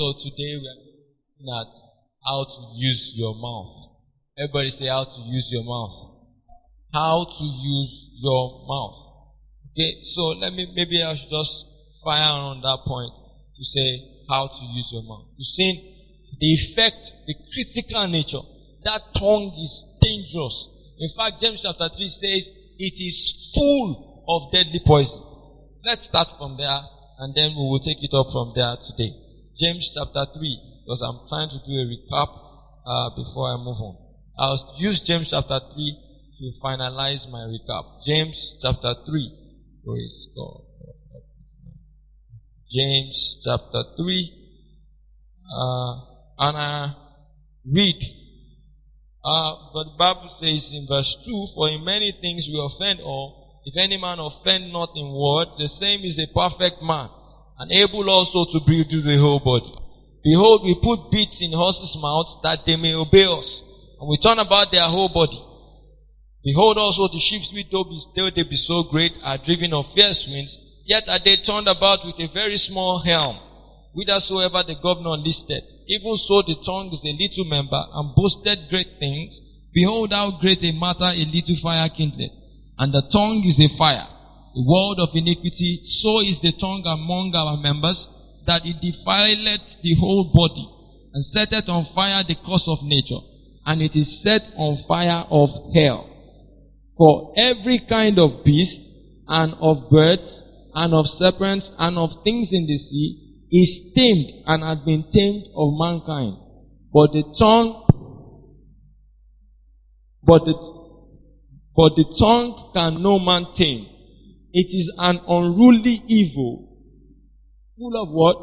So today we are looking at how to use your mouth. Everybody say how to use your mouth. How to use your mouth. Okay, so maybe I should just fire on that point to say how to use your mouth. You've seen the effect, the critical nature. That tongue is dangerous. In fact, James chapter 3 says it is full of deadly poison. Let's start from there and then we will take it up from there today. James chapter 3, because I'm trying to do a recap before I move on. I'll use James chapter 3 to finalize my recap. James chapter 3. Praise God. James chapter 3. And I read. But the Bible says in verse 2, for in many things we offend all. If any man offend not in word, the same is a perfect man, and able also to bring to the whole body. Behold, we put bits in horses' mouths that they may obey us, and we turn about their whole body. Behold also the ships which though they be so great are driven of fierce winds, yet are they turned about with a very small helm, whithersoever the governor listed. Even so the tongue is a little member, and boasted great things. Behold how great a matter a little fire kindleth. And the tongue is a fire, a world of iniquity. So is the tongue among our members, that it defileth the whole body, and setteth on fire the course of nature, and it is set on fire of hell. For every kind of beast, and of birds, and of serpents, and of things in the sea, is tamed and had been tamed of mankind. But the tongue can no man tame. It is an unruly evil, full of what?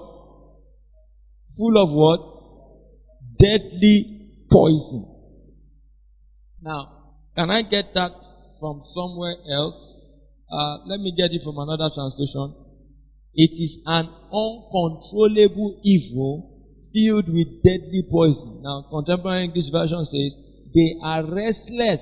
Full of what? Deadly poison. Now, can I get that from somewhere else? Let me get it from another translation. It is an uncontrollable evil filled with deadly poison. Now, contemporary English version says, they are restless,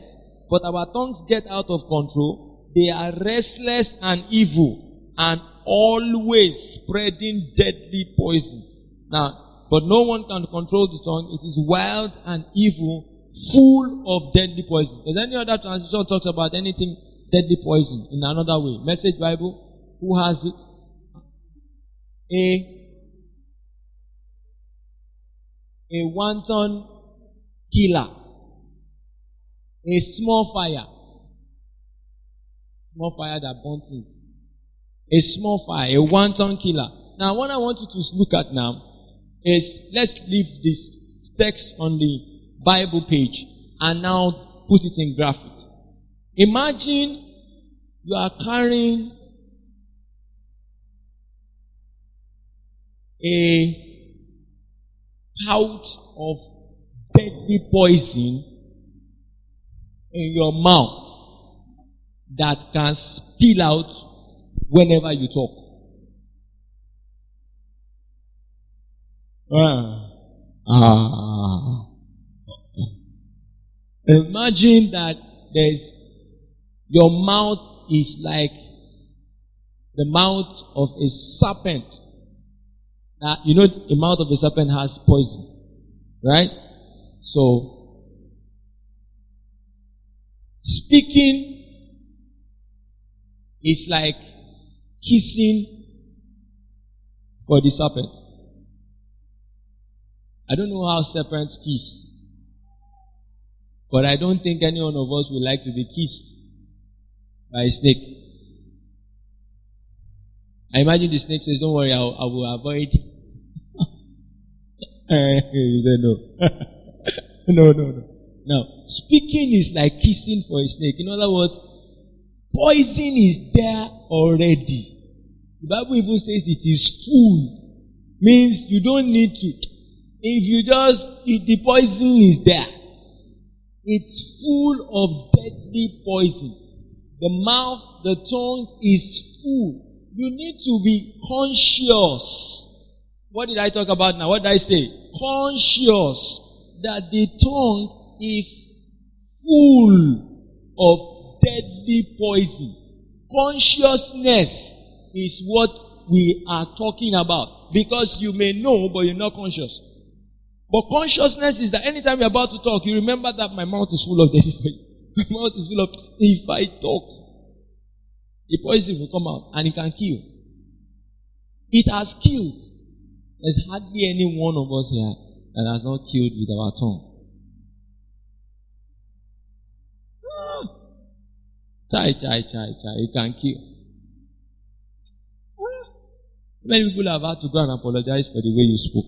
but our tongues get out of control. They are restless and evil, and always spreading deadly poison. Now, but no one can control the tongue. It is wild and evil, full of deadly poison. Does any other translation talks about anything deadly poison in another way? Message Bible, who has it? A wanton killer. A small fire. Small fire that burns things. A small fire, a wanton killer. Now, what I want you to look at now is, let's leave this text on the Bible page and now put it in graphic. Imagine you are carrying a pouch of deadly poison in your mouth that can spill out whenever you talk. Imagine that your mouth is like the mouth of a serpent. Now, you know the mouth of a serpent has poison, right? So, speaking is like kissing for the serpent. I don't know how serpents kiss, but I don't think any one of us would like to be kissed by a snake. I imagine the snake says, don't worry, I will avoid. You say no. No. Now, speaking is like kissing for a snake. In other words, poison is there already. The Bible even says it is full. Means you don't need to. If the poison is there, it's full of deadly poison. The mouth, the tongue is full. You need to be conscious. What did I talk about now? What did I say? Conscious that the tongue is full of deadly poison. Consciousness is what we are talking about. Because you may know, but you're not conscious. But consciousness is that anytime you're about to talk, you remember that my mouth is full of this. My mouth is full of, if I talk, the poison will come out and it can kill. It has killed. There's hardly any one of us here that has not killed with our tongue. It can kill. Many people have had to go and apologize for the way you spoke.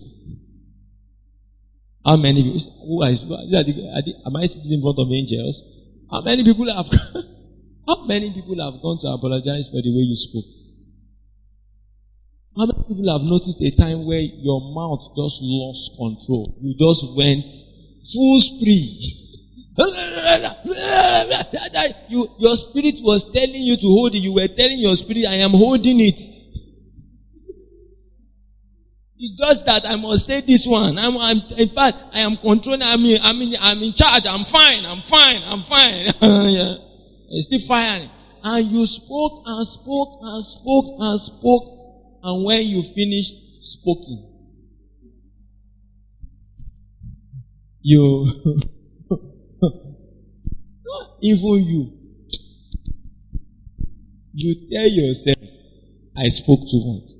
How many people? Am I sitting in front of angels? How many people have gone to apologize for the way you spoke? How many people have noticed a time where your mouth just lost control? You just went full spree. Your spirit was telling you to hold it. You were telling your spirit, I am holding it. It's just that I must say this one. In fact, I am controlling. I'm in charge. I'm fine. Yeah. It's still firing. And you spoke and spoke and spoke and spoke. And when you finished speaking, even you tell yourself, I spoke too much.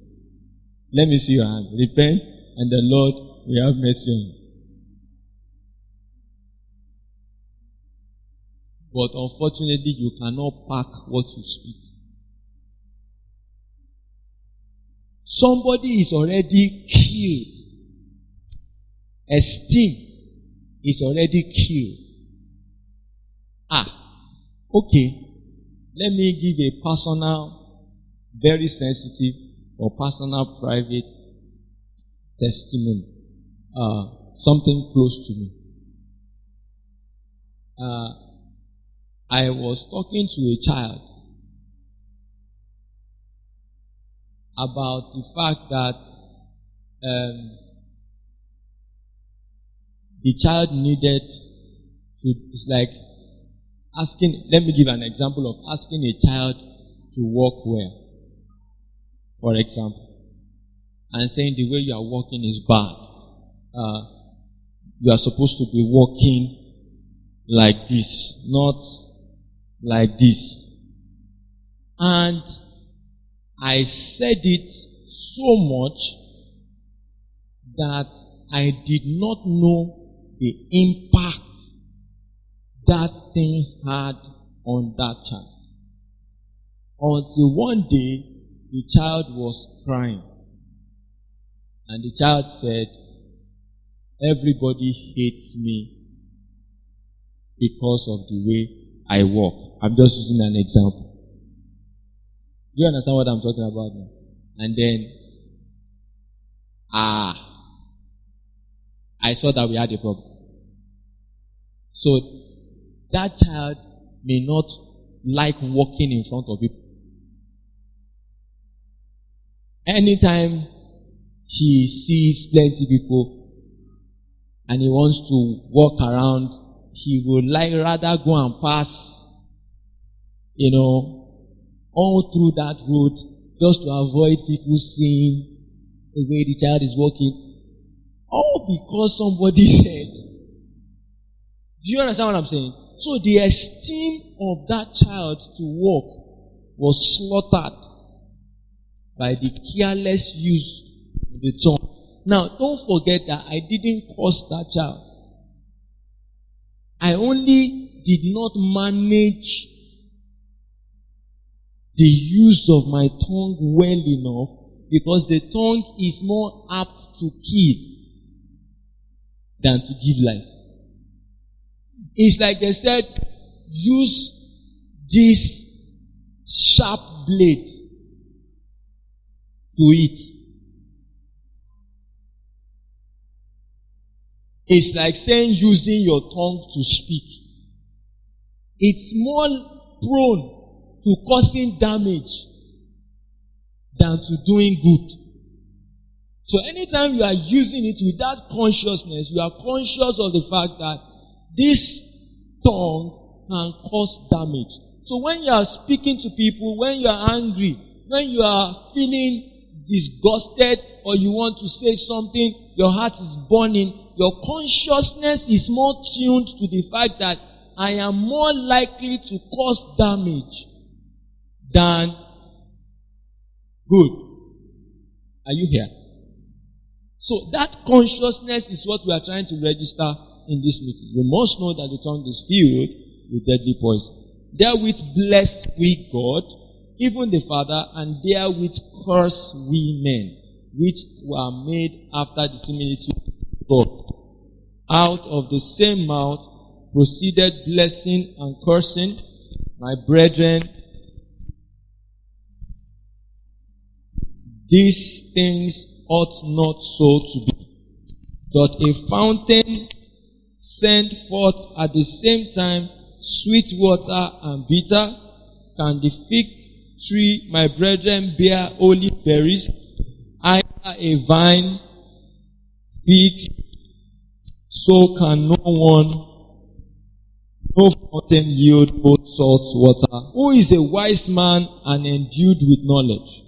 Let me see your hand. Repent, and the Lord will have mercy on you. But unfortunately, you cannot pack what you speak. Somebody is already killed. Esteem is already killed. Okay. Let me give a personal, very sensitive or personal, private testimony. Something close to me. I was talking to a child about the fact that the child needed to, it's like asking, let me give an example of asking a child to walk well, for example, and saying the way you are walking is bad. You are supposed to be walking like this, not like this. And I said it so much that I did not know the impact that thing had on that child. Until one day, the child was crying. And the child said, everybody hates me because of the way I walk. I'm just using an example. Do you understand what I'm talking about now? And then, I saw that we had a problem. So, that child may not like walking in front of people. Anytime he sees plenty people and he wants to walk around, he would rather go and pass, all through that road just to avoid people seeing the way the child is walking. All because somebody said. Do you understand what I'm saying? So the esteem of that child to walk was slaughtered by the careless use of the tongue. Now, don't forget that I didn't curse that child. I only did not manage the use of my tongue well enough, because the tongue is more apt to kill than to give life. It's like they said, use this sharp blade to eat. It's like saying using your tongue to speak. It's more prone to causing damage than to doing good. So anytime you are using it without consciousness, you are conscious of the fact that this tongue can cause damage. So when you are speaking to people, when you are angry, when you are feeling disgusted or you want to say something, your heart is burning, your consciousness is more tuned to the fact that I am more likely to cause damage than good. Are you here? So that consciousness is what we are trying to register in this meeting. You must know that the tongue is filled with deadly poison. Therewith bless we God, even the Father, and therewith curse we men, which were made after the similitude of God. Out of the same mouth proceeded blessing and cursing. My brethren, these things ought not so to be. Doth a fountain send forth at the same time sweet water and bitter? Can the fig tree, my brethren, bear olive berries? Either a vine figs, so can no fountain yield both salt water. Who is a wise man and endued with knowledge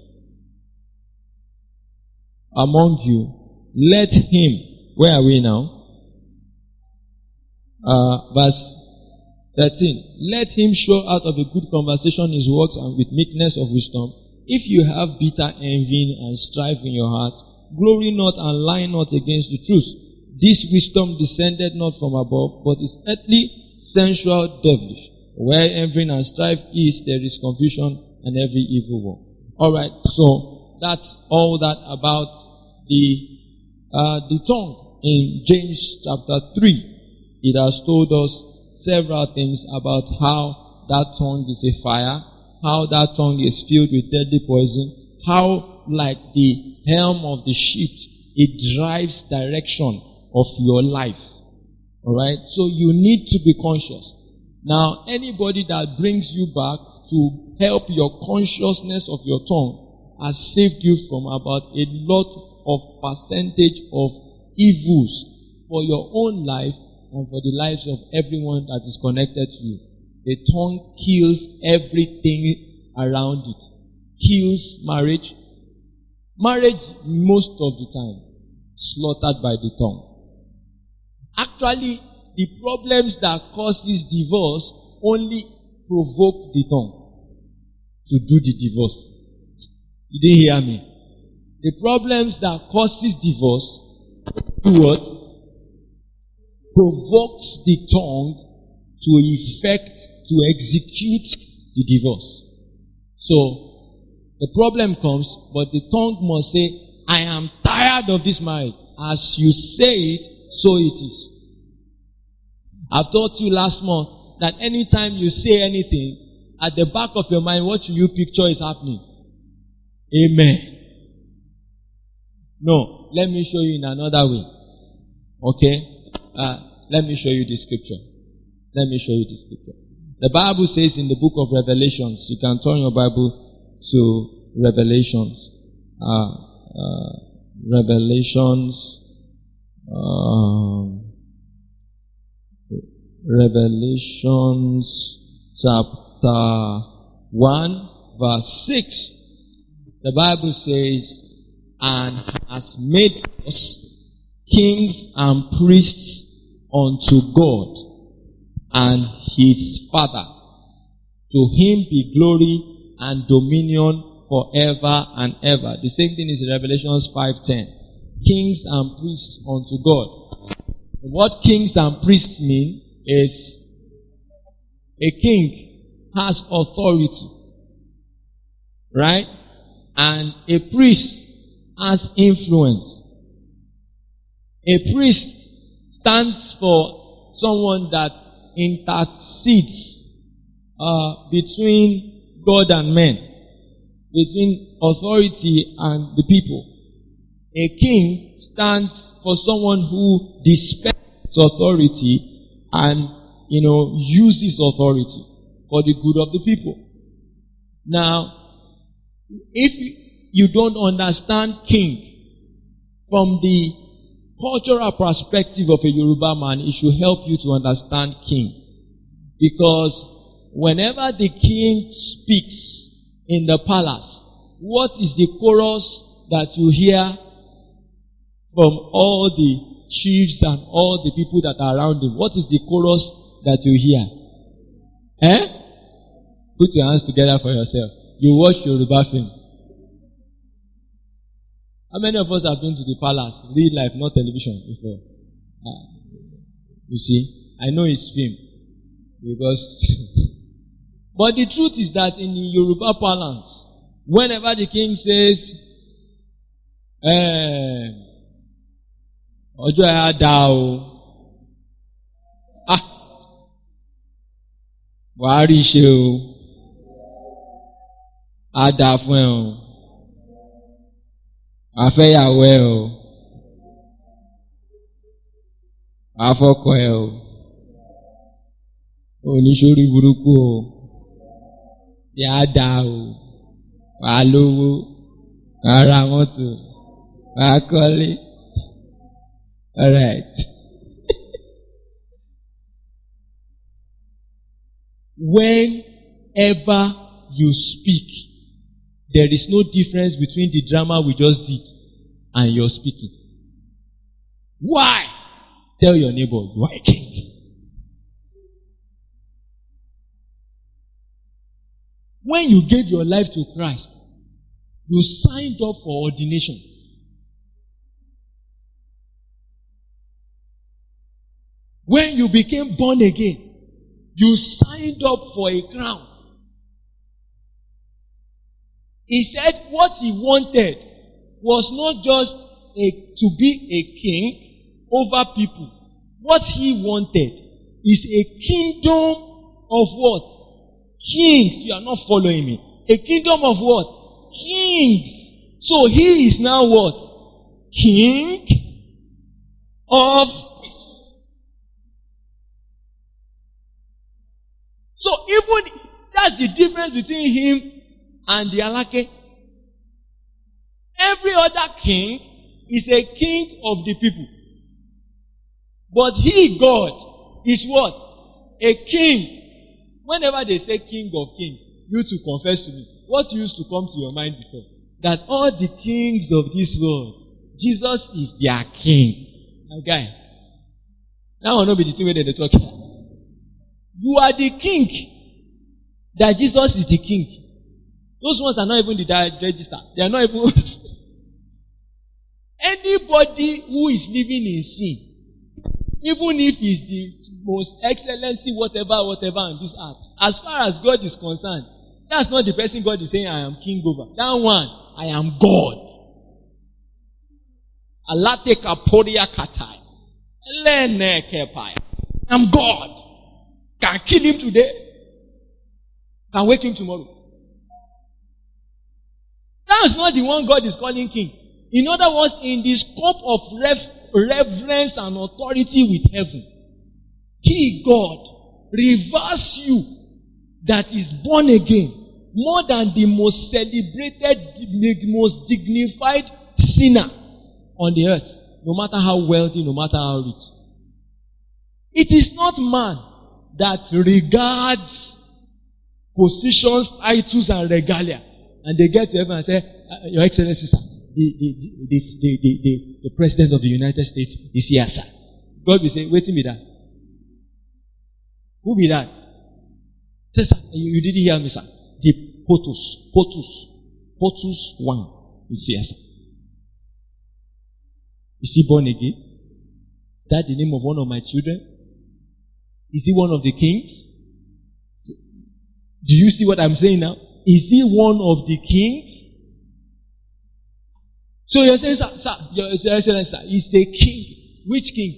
among you? Let him, where are we now? Verse 13. Let him show out of a good conversation his works and with meekness of wisdom. If you have bitter envy and strife in your heart, glory not and lie not against the truth. This wisdom descended not from above, but is earthly, sensual, devilish. Where envy and strife is, there is confusion and every evil work. Alright, so that's all that about the tongue in James chapter 3. It has told us several things about how that tongue is a fire, how that tongue is filled with deadly poison, how, like the helm of the ship, it drives direction of your life. Alright? So you need to be conscious. Now, anybody that brings you back to help your consciousness of your tongue has saved you from about a lot of percentage of evils for your own life and for the lives of everyone that is connected to you. The tongue kills everything around it. Kills marriage. Marriage, most of the time, slaughtered by the tongue. Actually, the problems that causes divorce only provoke the tongue to do the divorce. You didn't hear me. The problems that causes divorce do what? Provokes the tongue to effect, to execute the divorce. So, the problem comes, but the tongue must say, I am tired of this marriage. As you say it, so it is. I've taught you last month that anytime you say anything, at the back of your mind, what you picture is happening. Amen. No, let me show you in another way. Okay? Let me show you the scripture. Let me show you the scripture. The Bible says in the book of Revelations, you can turn your Bible to Revelations. Revelations chapter 1 verse 6. The Bible says, and has made us kings and priests unto God and his Father. To him be glory and dominion forever and ever. The same thing is in Revelations 5:10. Kings and priests unto God. What kings and priests mean is a king has authority, right? And a priest has influence. A priest stands for someone that intercedes between God and men, between authority and the people. A king stands for someone who dispenses authority and, uses authority for the good of the people. Now, if you don't understand king from the cultural perspective of a Yoruba man, it should help you to understand king. Because whenever the king speaks in the palace, what is the chorus that you hear from all the chiefs and all the people that are around him? What is the chorus that you hear? Put your hands together for yourself. You watch Yoruba film. How many of us have been to the palace, real life, not television before? You see, I know it's film. Because, but the truth is that in the Yoruba parlance, whenever the king says, Ojo ya da o, wàá rí ṣe o, á dáa fún ẹ o, wàá fẹ́ yàwó ẹ o, wàá fọ́kọ ẹ o, oníṣòrí burúkú o, yá dáa o, wàá lówó, wàá ra mọ́tò, wàá kọ́lé. All right. Whenever you speak, there is no difference between the drama we just did and your speaking. Why? Tell your neighbor, you are a king. When you gave your life to Christ, you signed up for ordination. When you became born again, you signed up for a crown. He said what he wanted was not just to be a king over people. What he wanted is a kingdom of what? Kings. You are not following me. A kingdom of what? Kings. So he is now what? King of. So even that's the difference between him and the Alake. Every other king is a king of the people. But he, God, is what? A king. Whenever they say king of kings, you to confess to me, what used to come to your mind before? That all the kings of this world, Jesus is their king. My guy. That will not be the thing where they talk. You are the king. That Jesus is the king. Those ones are not even the register. They are not even. Anybody who is living in sin, even if he's the most excellency, whatever on this earth, as far as God is concerned, that's not the person God is saying, I am king over. That one, I am God. Alate kaporia katai. Lene kepai. I'm God. Can kill him today. Can wake him tomorrow. That's not the one God is calling king. In other words, in the scope of reverence and authority with heaven, he, God, reverse you that is born again more than the most celebrated, the most dignified sinner on the earth, no matter how wealthy, no matter how rich. It is not man that regards positions, titles, and regalia, and they get to heaven and say, Your Excellency, sir, the President of the United States is here, sir. God will say, wait a minute. Who be that? Say, sir, you didn't hear me, sir. The POTUS 1 is here, sir. Is he born again? Is that the name of one of my children? Is he one of the kings? Do you see what I'm saying now? Is he one of the kings? So you're saying, sir, your Excellency, sir, he's a king. Which king?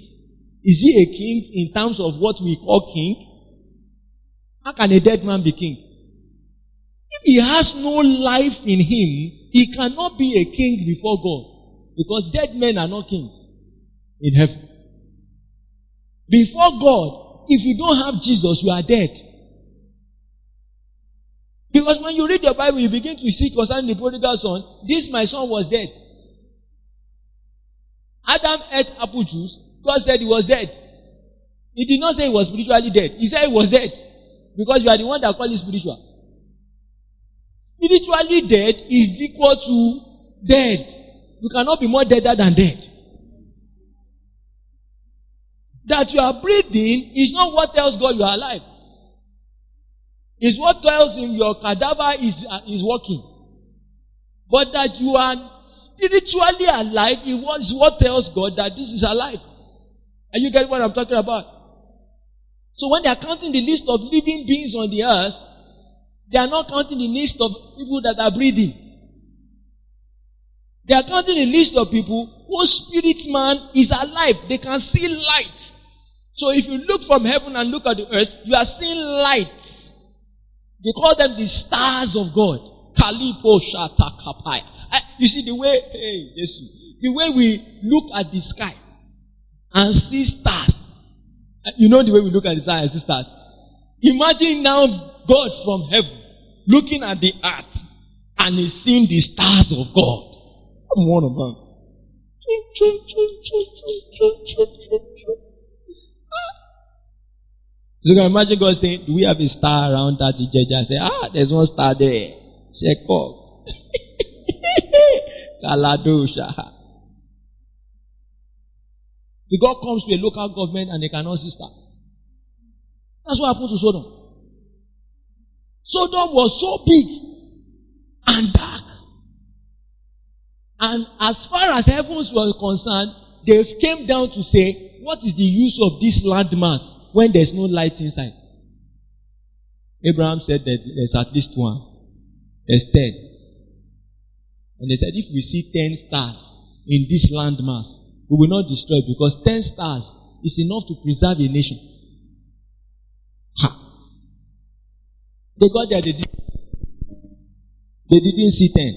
Is he a king in terms of what we call king? How can a dead man be king? If he has no life in him, he cannot be a king before God. Because dead men are not kings in heaven. Before God, if you don't have Jesus, you are dead. Because when you read the Bible, you begin to see concerning the prodigal son, this my son was dead. Adam ate apple juice. God said he was dead. He did not say he was spiritually dead. He said he was dead. Because you are the one that call it spiritual. Spiritually dead is equal to dead. You cannot be more dead than dead. That you are breathing is not what tells God you are alive. It's what tells him your cadaver is working. But that you are spiritually alive is what tells God that this is alive. Are you getting what I'm talking about? So when they are counting the list of living beings on the earth, they are not counting the list of people that are breathing. They are counting the list of people whose spirit man is alive. They can see light. So if you look from heaven and look at the earth, you are seeing light. They call them the stars of God. Kalipo Shata Kapaya. You see the way, the way we look at the sky and see stars. You know the way we look at the sky and see stars. Imagine now God from heaven looking at the earth and he's seeing the stars of God. I'm one of them. So you can imagine God saying, do we have a star around that Ijeja? I say, there's one star there. Check up. Kaladosha. The God comes to a local government and they cannot see star. That's what happened to Sodom. Sodom was so big and dark. And as far as heavens were concerned, they came down to say, what is the use of this landmass when there's no light inside? Abraham said that there's at least one. There's 10. And they said, if we see 10 stars in this landmass, we will not destroy it because 10 stars is enough to preserve a nation. They got there, they didn't see 10.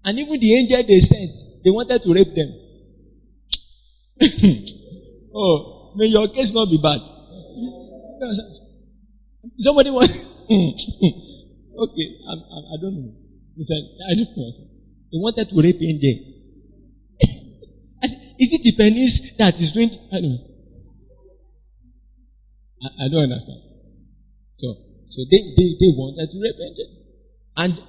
And even the angel they sent, they wanted to rape them. Oh, may your case not be bad. Somebody was okay, I don't know. He said, I don't know. They wanted to rape angel. I said, is it the pennies that is doing? I don't know. I don't understand. So they wanted to rape angel.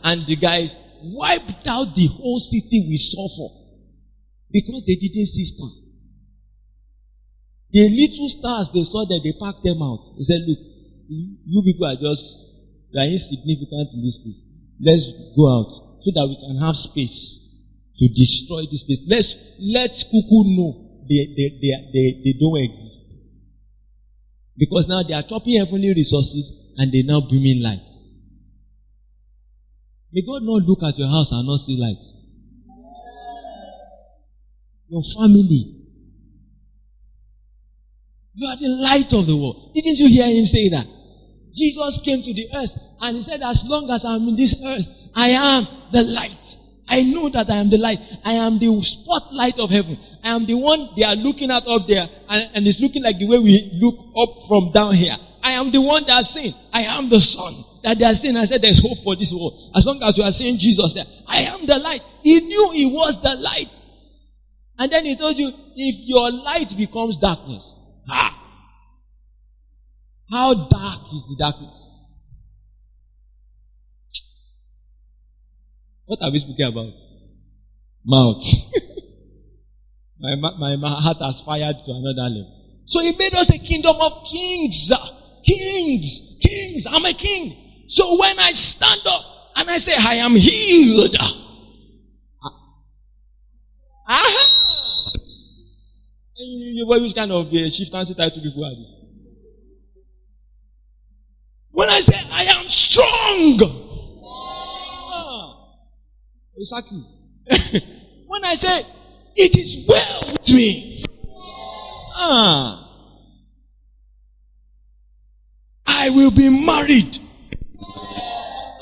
And the guys wiped out the whole city with sulfur because they didn't see stars. The little stars they saw that they packed them out. They said, look, you people are insignificant in this place. Let's go out so that we can have space to destroy this place. Let's Kuku know they don't exist. Because now they are chopping heavenly resources and they now beaming light. May God not look at your house and not see light. Your family. You are the light of the world. Didn't you hear him say that? Jesus came to the earth and he said, as long as I'm in this earth, I am the light. I know that I am the light. I am the spotlight of heaven. I am the one they are looking at up there and it's looking like the way we look up from down here. I am the one that is saying, I am the sun that they are saying. I said, there's hope for this world. As long as you are saying Jesus there, I am the light. He knew he was the light. And then he told you, if your light becomes darkness, how dark is the darkness? What are we speaking about? Mouth. my heart has fired to another level. So he made us a kingdom of kings. Kings. I'm a king. So when I stand up and I say, I am healed. Which kind of shiftancy title people are this? When I say, I am strong. Exactly. When I say, it is well with me. I will be married.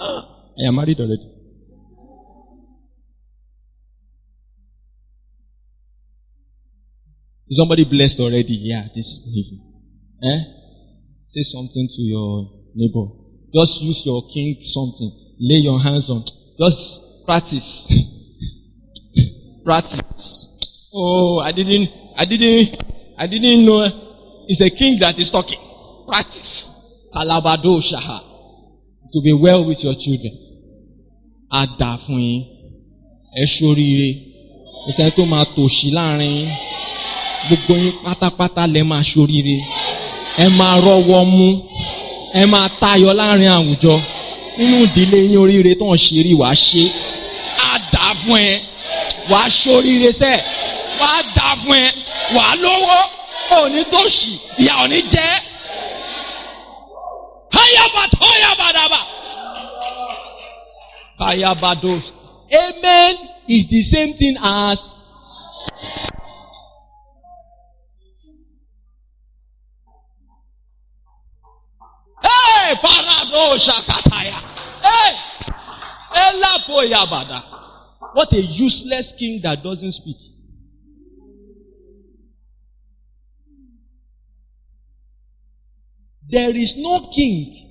I am married already. Is somebody blessed already? Yeah, this evening. Say something to your neighbor. Just use your king something. Lay your hands on. Just practice. Practice. Oh, I didn't know it's a king that is talking. Practice. Kalabado Shaha. To be well with your children. Adafuni. Ẹ ṣoríire. Kò sẹ́ni tó máa tòṣì láàrin yín. Gbogbo yín pátápátá lẹ máa ṣoríire. Ẹ máa rọ́wọ́ mú. Ẹ máa tayọ láàrin àwùjọ. Nínú ìdílé yín oríire tó ń ṣe rí wàá ṣe. Á dà fún ẹ. Wàá ṣoríire sẹ́. Wàá dà fún ẹ. Wàá lówó. Ò ní tòṣì. Ìyà ò ní jẹ́. Hayabadaba. Hayabados. Amen is the same thing as hey paradosha kataya. Hey elapoyabada. What a useless king that doesn't speak. There is no king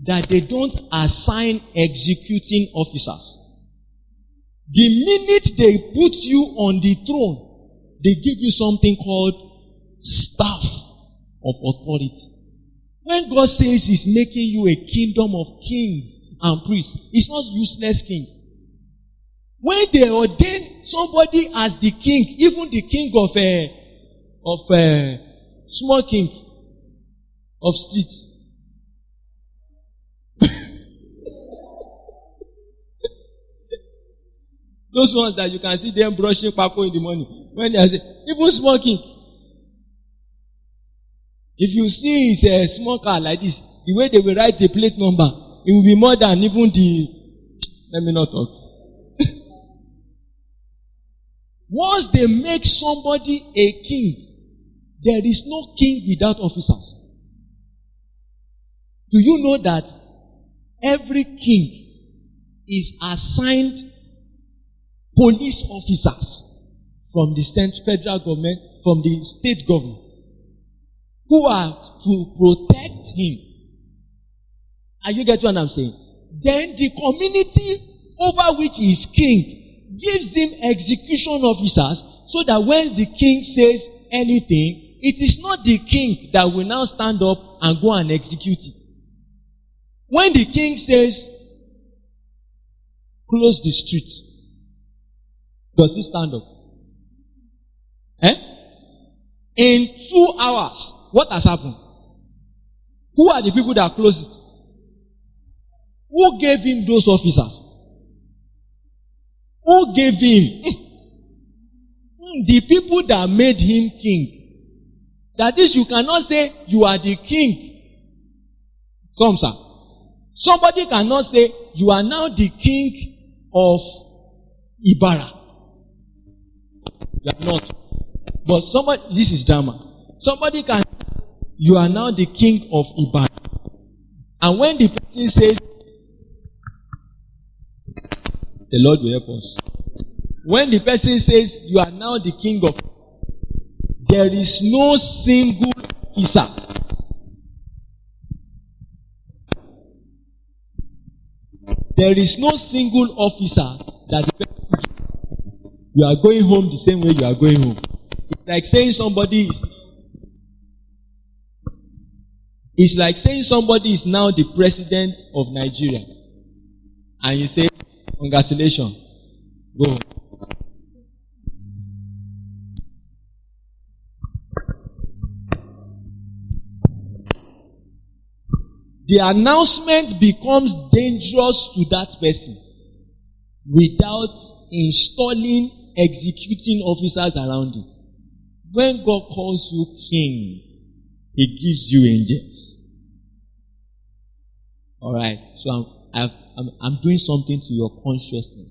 that they don't assign executing officers. The minute they put you on the throne, they give you something called staff of authority. When God says He's making you a kingdom of kings and priests, it's not useless king. When they ordain somebody as the king, even the king of small king of streets, those ones that you can see them brushing pako in the morning. When they are saying, even smoking. If you see it's a small car like this, the way they will write the plate number, it will be more than even the... Let me not talk. Once they make somebody a king, there is no king without officers. Do you know that every king is assigned police officers from the federal government, from the state government, who are to protect him? Are you getting what I'm saying? Then the community over which he is king gives him execution officers, so that when the king says anything, it is not the king that will now stand up and go and execute it. When the king says, close the street, does he stand up? In 2 hours, what has happened? Who are the people that closed it? Who gave him those officers? Who gave him? The people that made him king. That is, you cannot say you are the king. Come, sir. Somebody cannot say you are now the king of Ibarra. You are not. But somebody, this is drama. Somebody can, you are now the king of Ibarra. And when the person says, the Lord will help us. When the person says, you are now the king of, there is no single officer. There is no single officer that you are going home the same way you are going home. It's like saying somebody is now the president of Nigeria. And you say, congratulations. Go home. The announcement becomes dangerous to that person without installing executing officers around him. When God calls you king, He gives you angels. Alright, so I'm doing something to your consciousness.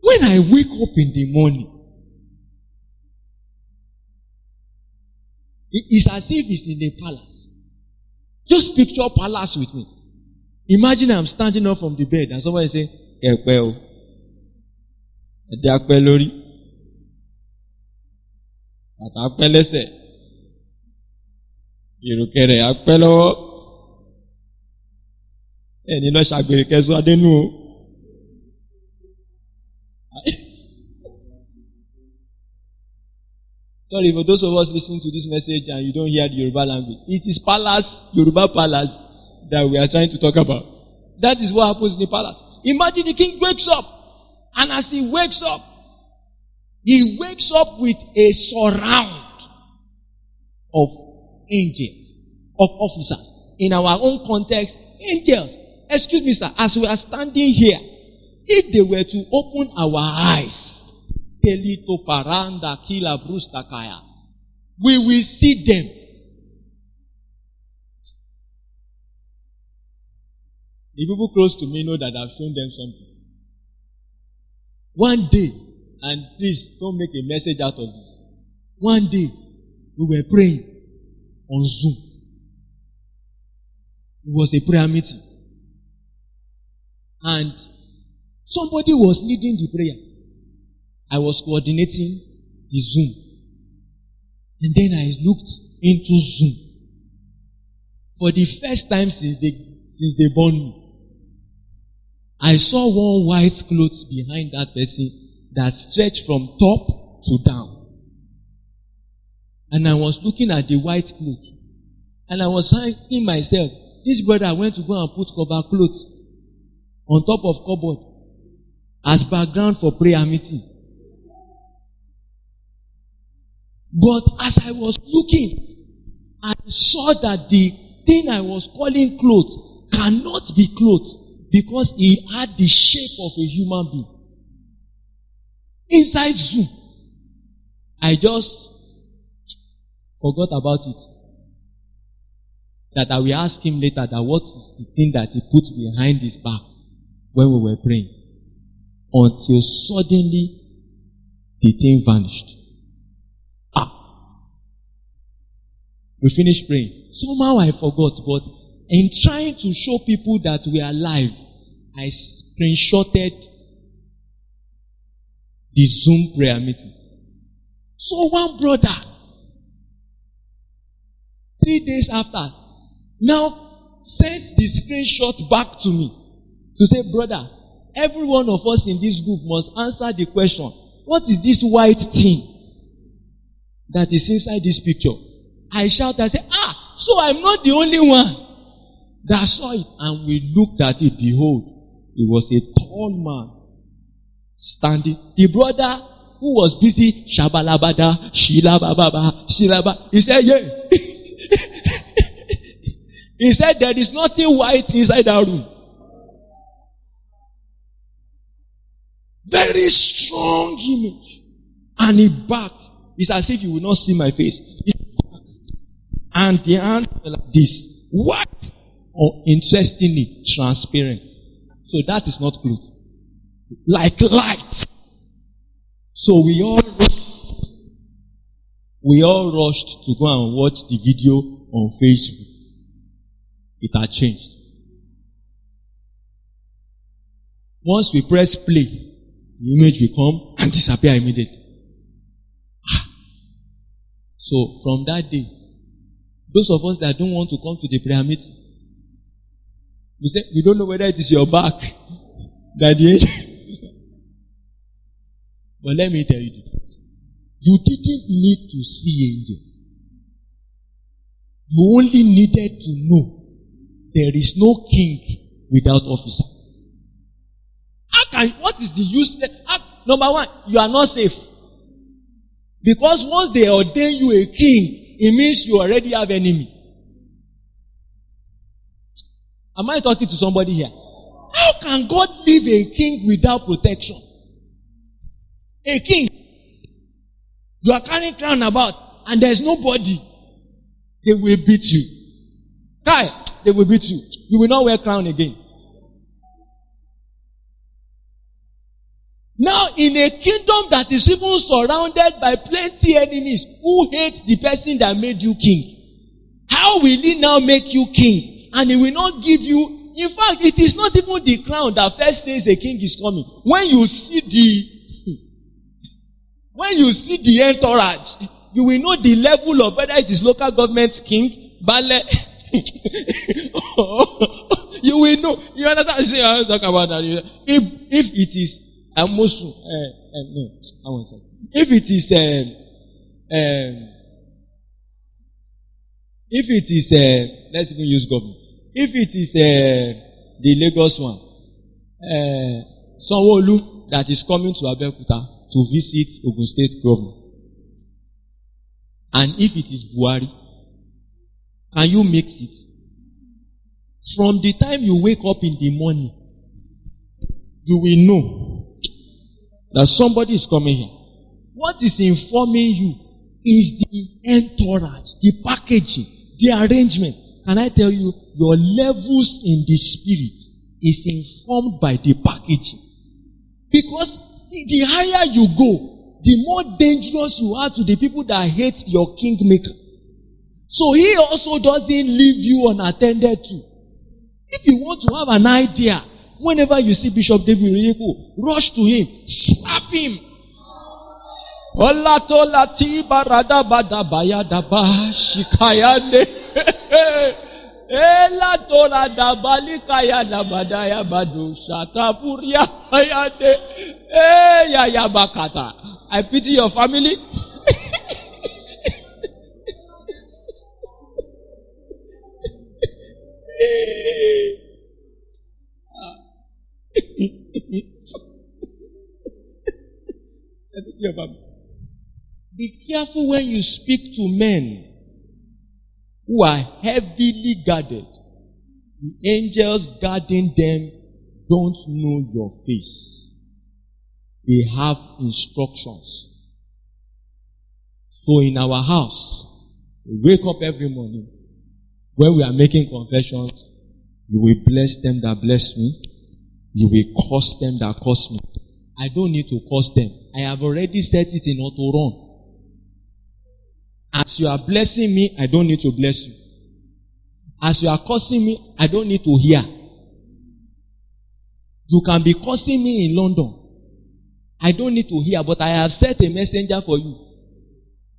When I wake up in the morning, it's as if it's in a palace. Just picture palace with me. Imagine I'm standing up from the bed and somebody say, "Ẹ̀pẹ́ o, ẹ̀dẹ̀ apẹ́ lórí, bàtà apẹ́ lẹ́sẹ̀, ìrùkẹ̀rẹ̀ apẹ́ lọ́wọ́, ẹni lọ ṣàgbèrè kẹsùn adénú o." Sorry for those of us listening to this message and you don't hear the Yoruba language. It is palace, Yoruba palace, that we are trying to talk about. That is what happens in the palace. Imagine the king wakes up And as he wakes up with a surround of angels, of officers. In our own context, angels. Excuse me, sir, as we are standing here, if they were to open our eyes, we will see them. The people close to me know that I've shown them something. One day, and please don't make a message out of this. One day, we were praying on Zoom. It was a prayer meeting. And somebody was leading the prayer. I was coordinating the Zoom. And then I looked into Zoom. For the first time since they born me, I saw one white cloth behind that person that stretched from top to down. And I was looking at the white cloth. And I was asking myself, this brother went to go and put cover clothes on top of cupboard as background for prayer meeting. But as I was looking, I saw that the thing I was calling cloth cannot be clothes because it had the shape of a human being. Inside Zoom, I just forgot about it. That I will ask him later that what is the thing that he put behind his back when we were praying. Until suddenly the thing vanished. We finished praying. Somehow I forgot, but in trying to show people that we are alive, I screenshotted the Zoom prayer meeting. So one brother, 3 days after, now sent the screenshot back to me to say, brother, every one of us in this group must answer the question, what is this white thing that is inside this picture? I shouted, I said, so I'm not the only one that saw it. And we looked at it, behold, it was a tall man standing. The brother who was busy, shabalabada, shilabababa, shilaba, he said, yeah. He said, there is nothing white inside that room. Very strong image. And he backed. It's as if you will not see my face. And the hand like this. What? Or interestingly, transparent. So that is not cloth. Like light. So we all rushed to go and watch the video on Facebook. It had changed. Once we press play, the image will come and disappear immediately. So from that day, those of us that don't want to come to the prayer meeting, we say, we don't know whether it is your back that the angel. But let me tell you the truth. You didn't need to see angels. You only needed to know there is no king without officer. What is the use? Number one, you are not safe. Because once they ordain you a king, it means you already have enemy. Am I talking to somebody here? How can God leave a king without protection? A king. You are carrying crown about and there is nobody. They will beat you. Kai, they will beat you. You will not wear crown again. Now, in a kingdom that is even surrounded by plenty enemies who hate the person that made you king, how will he now make you king? And he will not give you, in fact, it is not even the crown that first says a king is coming. When you see the entourage, you will know the level of whether it is local government king, ballet. You will know. You understand? See, I talk about that. If it is Amosu, no, I won't say. If it is, let's even use government. If it is the Lagos one, Sanwo-Olu, that is coming to Abeokuta to visit Ogun State governor, and if it is Buhari, can you mix it? From the time you wake up in the morning, you will know that somebody is coming here. What is informing you is the entourage, the packaging, the arrangement. Can I tell you, your levels in the spirit is informed by the packaging. Because the higher you go, the more dangerous you are to the people that hate your kingmaker. So he also doesn't leave you unattended to. If you want to have an idea, whenever you see Bishop David Oyedepo, rush to him, slap him. I pity your family. Be careful when you speak to men who are heavily guarded. The angels guarding them don't know your face. They have instructions. So in our house, we wake up every morning. When we are making confessions, you will bless them that bless me. You will curse them that curse me. I don't need to curse them. I have already set it in auto run. As you are blessing me, I don't need to bless you. As you are cursing me, I don't need to hear. You can be cursing me in London. I don't need to hear, but I have set a messenger for you.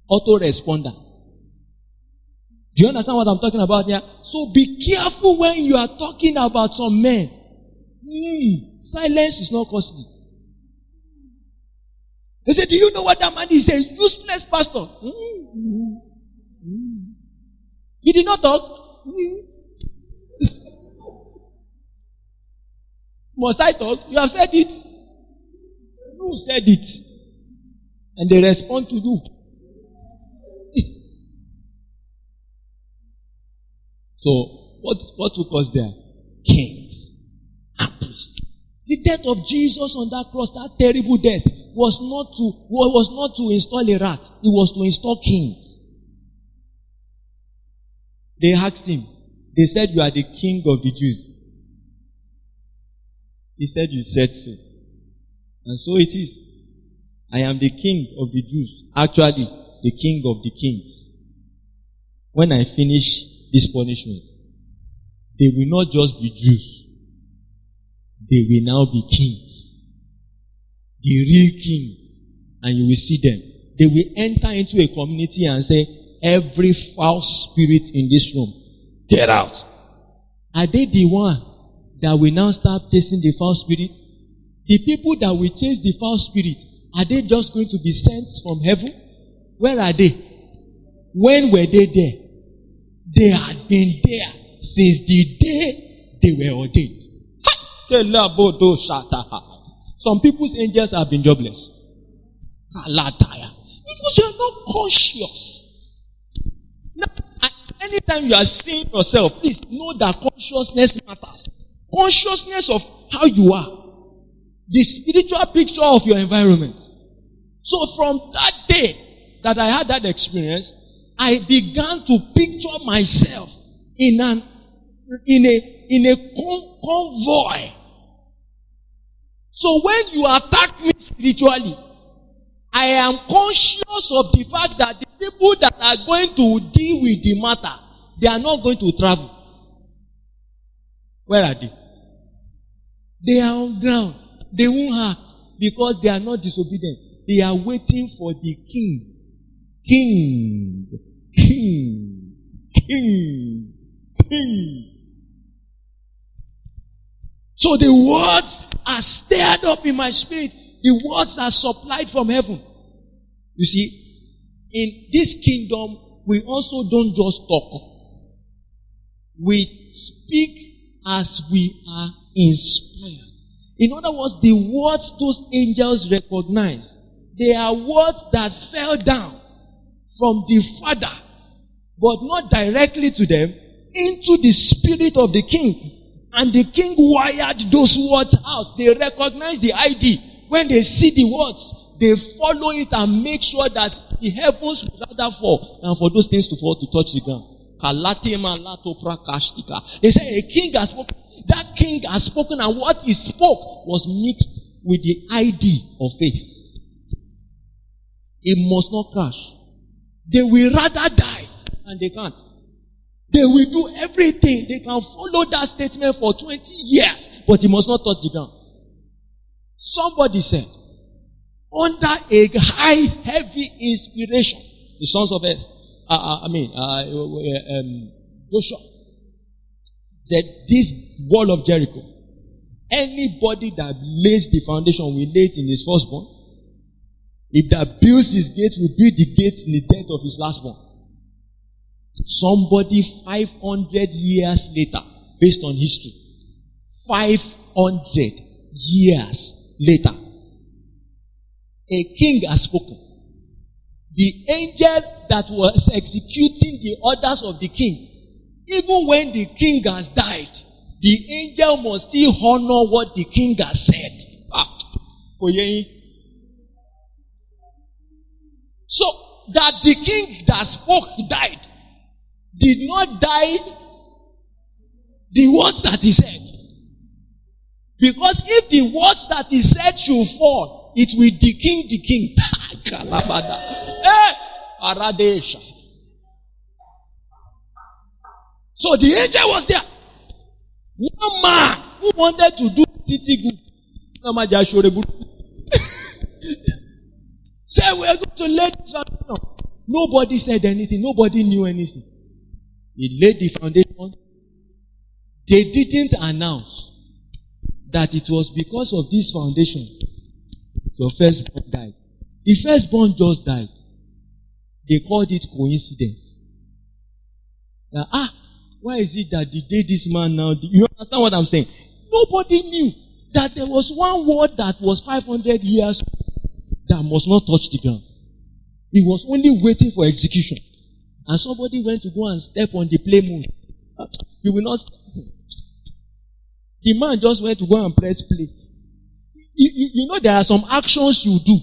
Auto-responder. Do you understand what I'm talking about here? So be careful when you are talking about some men. Silence is not costly. They say, do you know what that man is? He's a useless pastor. He did not talk. Must I talk? You have said it. You said it. And they respond to you. So, what took us there? Kings and priests. The death of Jesus on that cross, that terrible death, was not to install a rat. It was to install kings. They asked him. They said, you are the king of the Jews. He said, you said so. And so it is. I am the king of the Jews. Actually, the king of the kings. When I finish this punishment, they will not just be Jews. They will now be kings. The real kings. And you will see them. They will enter into a community and say, every foul spirit in this room, get out. Are they the one that will now start chasing the foul spirit? The people that will chase the foul spirit, are they just going to be sent from heaven? Where are they? When were they there? They had been there since the day they were ordained. Some people's angels have been jobless. Because you are not conscious. Now, anytime you are seeing yourself, please know that consciousness matters. Consciousness of how you are. The spiritual picture of your environment. So from that day that I had that experience, I began to picture myself in a convoy. So when you attack me spiritually, I am conscious of the fact that the people that are going to deal with the matter, they are not going to travel. Where are they? They are on ground. They won't act because they are not disobedient. They are waiting for the king. King. King. King. King. So the words are stirred up in my spirit. The words are supplied from heaven. You see, in this kingdom, we also don't just talk. We speak as we are inspired. In other words, the words those angels recognize, they are words that fell down from the Father, but not directly to them, into the spirit of the king. And the king wired those words out. They recognize the ID. When they see the words, they follow it and make sure that the heavens will rather fall than for those things to fall to touch the ground. They say a king has spoken. That king has spoken, and what he spoke was mixed with the ID of faith. It must not crash. They will rather die, and they can't. They will do everything. They can follow that statement for 20 years, but it must not touch the ground. Somebody said, under a high, heavy inspiration, the sons of earth, Joshua said, this wall of Jericho, anybody that lays the foundation will lay it in his firstborn. If that builds his gate, will build the gates in the death of his lastborn. Somebody 500 years later, based on history, 500 years later, a king has spoken. The angel that was executing the orders of the king, even when the king has died, the angel must still honor what the king has said. So that the king that spoke died, did not die the words that he said. Because if the words that he said should fall, it will deking the king. So the angel was there. One man who wanted to do titi good. Say we are going to lay this foundation. Nobody said anything. Nobody knew anything. He laid the foundation. They didn't announce that it was because of this foundation your firstborn died. The firstborn just died. They called it coincidence. Now, why is it that the day this man now... You understand what I'm saying? Nobody knew that there was one word that was 500 years that must not touch the ground. He was only waiting for execution. And somebody went to go and step on the play moon. You will not... The man just went to go and press play. You know there are some actions you do.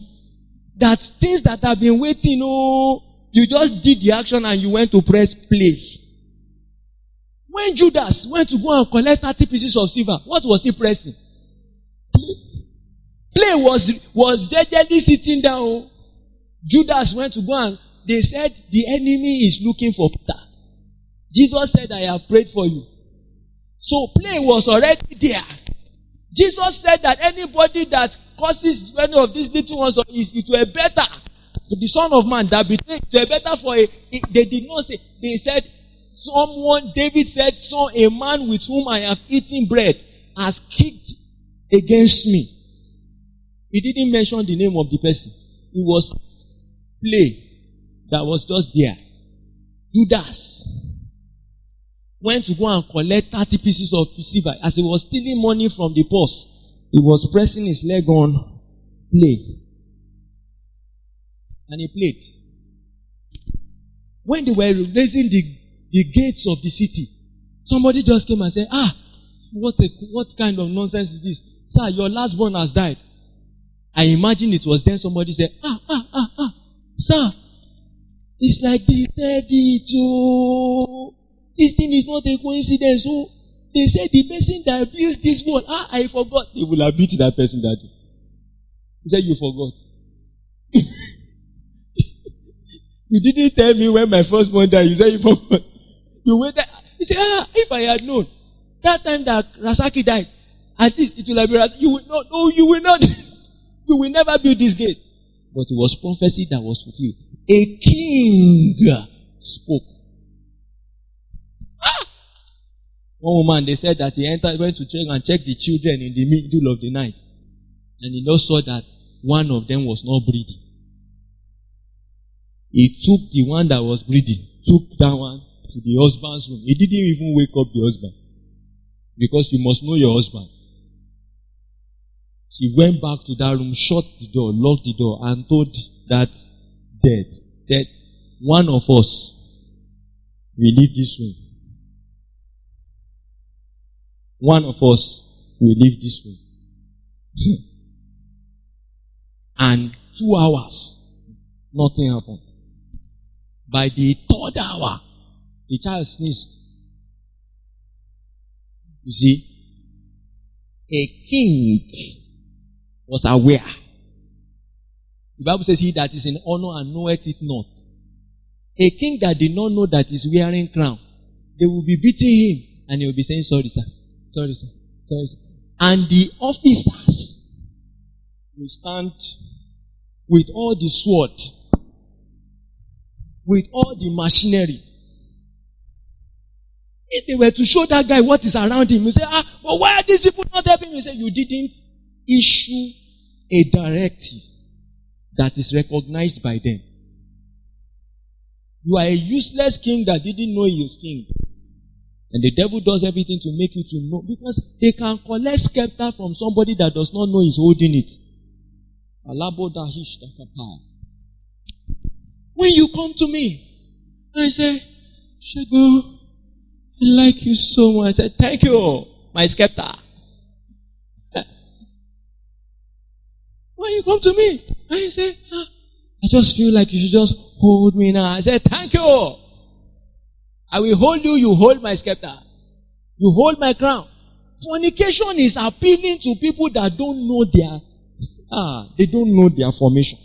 That things that have been waiting, you just did the action and you went to press play. When Judas went to go and collect 30 pieces of silver, what was he pressing? Play was jejely sitting down. Judas went to go and they said the enemy is looking for Peter. Jesus said, I have prayed for you. So play was already there. Jesus said that anybody that causes any of these little ones it were better for the Son of Man that betrayed, it were better for they did not say, they said David said, a man with whom I have eaten bread has kicked against me. He didn't mention the name of the person. It was play that was just there. Judas went to go and collect 30 pieces of silver. As he was stealing money from the purse, he was pressing his leg on play. And he played. When they were raising the gates of the city, somebody just came and said, what kind of nonsense is this? Sir, your last born has died. I imagine it was then somebody said, sir, it's like they said it, this thing is not a coincidence. They said the person that built this wall, I forgot. They will have beaten that person that day. He said, you forgot. You didn't tell me when my firstborn died. You said you forgot. You waited. He said, if I had known that time that Rasaki died, at least it will have been Rasaki. You will not. No, you will not. You will never build this gate. But it was prophecy that was fulfilled. A king spoke. One woman, they said that he went to check the children in the middle of the night. And he just saw that one of them was not breathing. He took the one that was breathing, took that one to the husband's room. He didn't even wake up the husband. Because you must know your husband. She went back to that room, shut the door, locked the door, and told that dead, said, one of us will leave this room. One of us will leave this room. And 2 hours, nothing happened. By the 3rd hour, the child sneezed. You see, a king was aware. The Bible says, he that is in honor and knoweth it not. A king that did not know that is wearing crown, they will be beating him and he will be saying, sorry sir, sorry sir, sorry sir. And the officers will stand with all the sword, with all the machinery. If they were to show that guy what is around him, he say, but why are these people not helping me? He say, you didn't issue a directive that is recognized by them. You are a useless king that didn't know he was king. And the devil does everything to make you to know, because they can collect scepter from somebody that does not know he's holding it. When you come to me, I say, Shegu, I like you so much. I said, thank you, my scepter. When you come to me, I say, I just feel like you should just hold me now. I said, thank you. I will hold you, you hold my scepter. You hold my crown. Fornication is appealing to people that don't know they don't know their formation.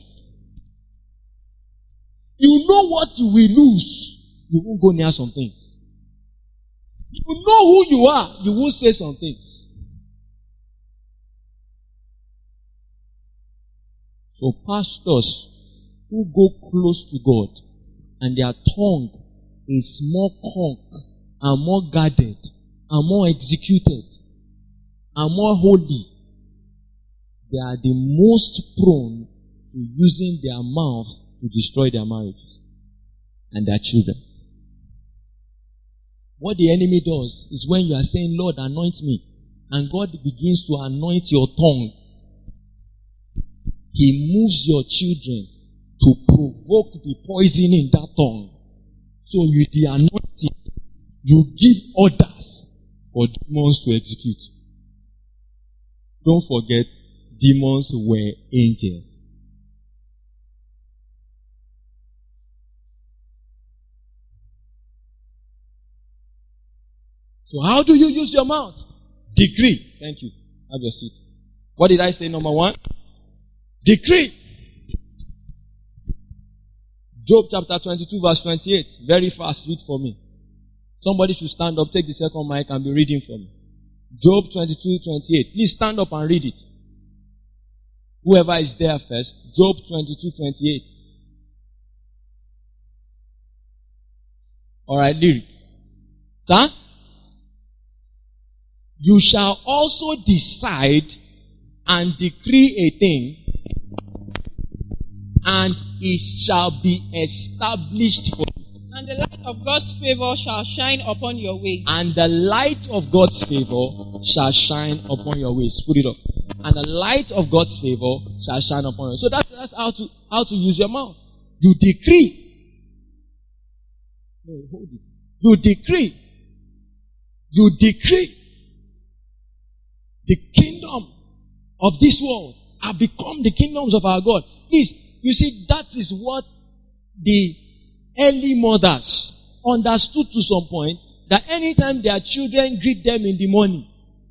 You know what you will lose. You won't go near something. You know who you are. You won't say something. So pastors who go close to God and their tongue is more conk and more guarded and more executed and more holy, they are the most prone to using their mouth to destroy their marriages and their children. What the enemy does is when you are saying, Lord, anoint me, and God begins to anoint your tongue, He moves your children to provoke the poison in that tongue. So with the anointing, you give orders for demons to execute. Don't forget, demons were angels. So how do you use your mouth? Decree. Thank you. Have your seat. What did I say, number 1? Decree. Job chapter 22 verse 28. Very fast, read for me. Somebody should stand up, take the second mic and be reading for me. Job 22:28. Please stand up and read it. Whoever is there first. Job 22:28. Alright, lyric. Sir? You shall also decide and decree a thing, and it shall be established for you. And the light of God's favor shall shine upon your ways. And the light of God's favor shall shine upon your ways. Put it up. And the light of God's favor shall shine upon you. So that's how to use your mouth. You decree. No, hold it. You decree. You decree. The kingdom of this world have become the kingdoms of our God. Please, you see, that is what the early mothers understood to some point, that anytime their children greet them in the morning,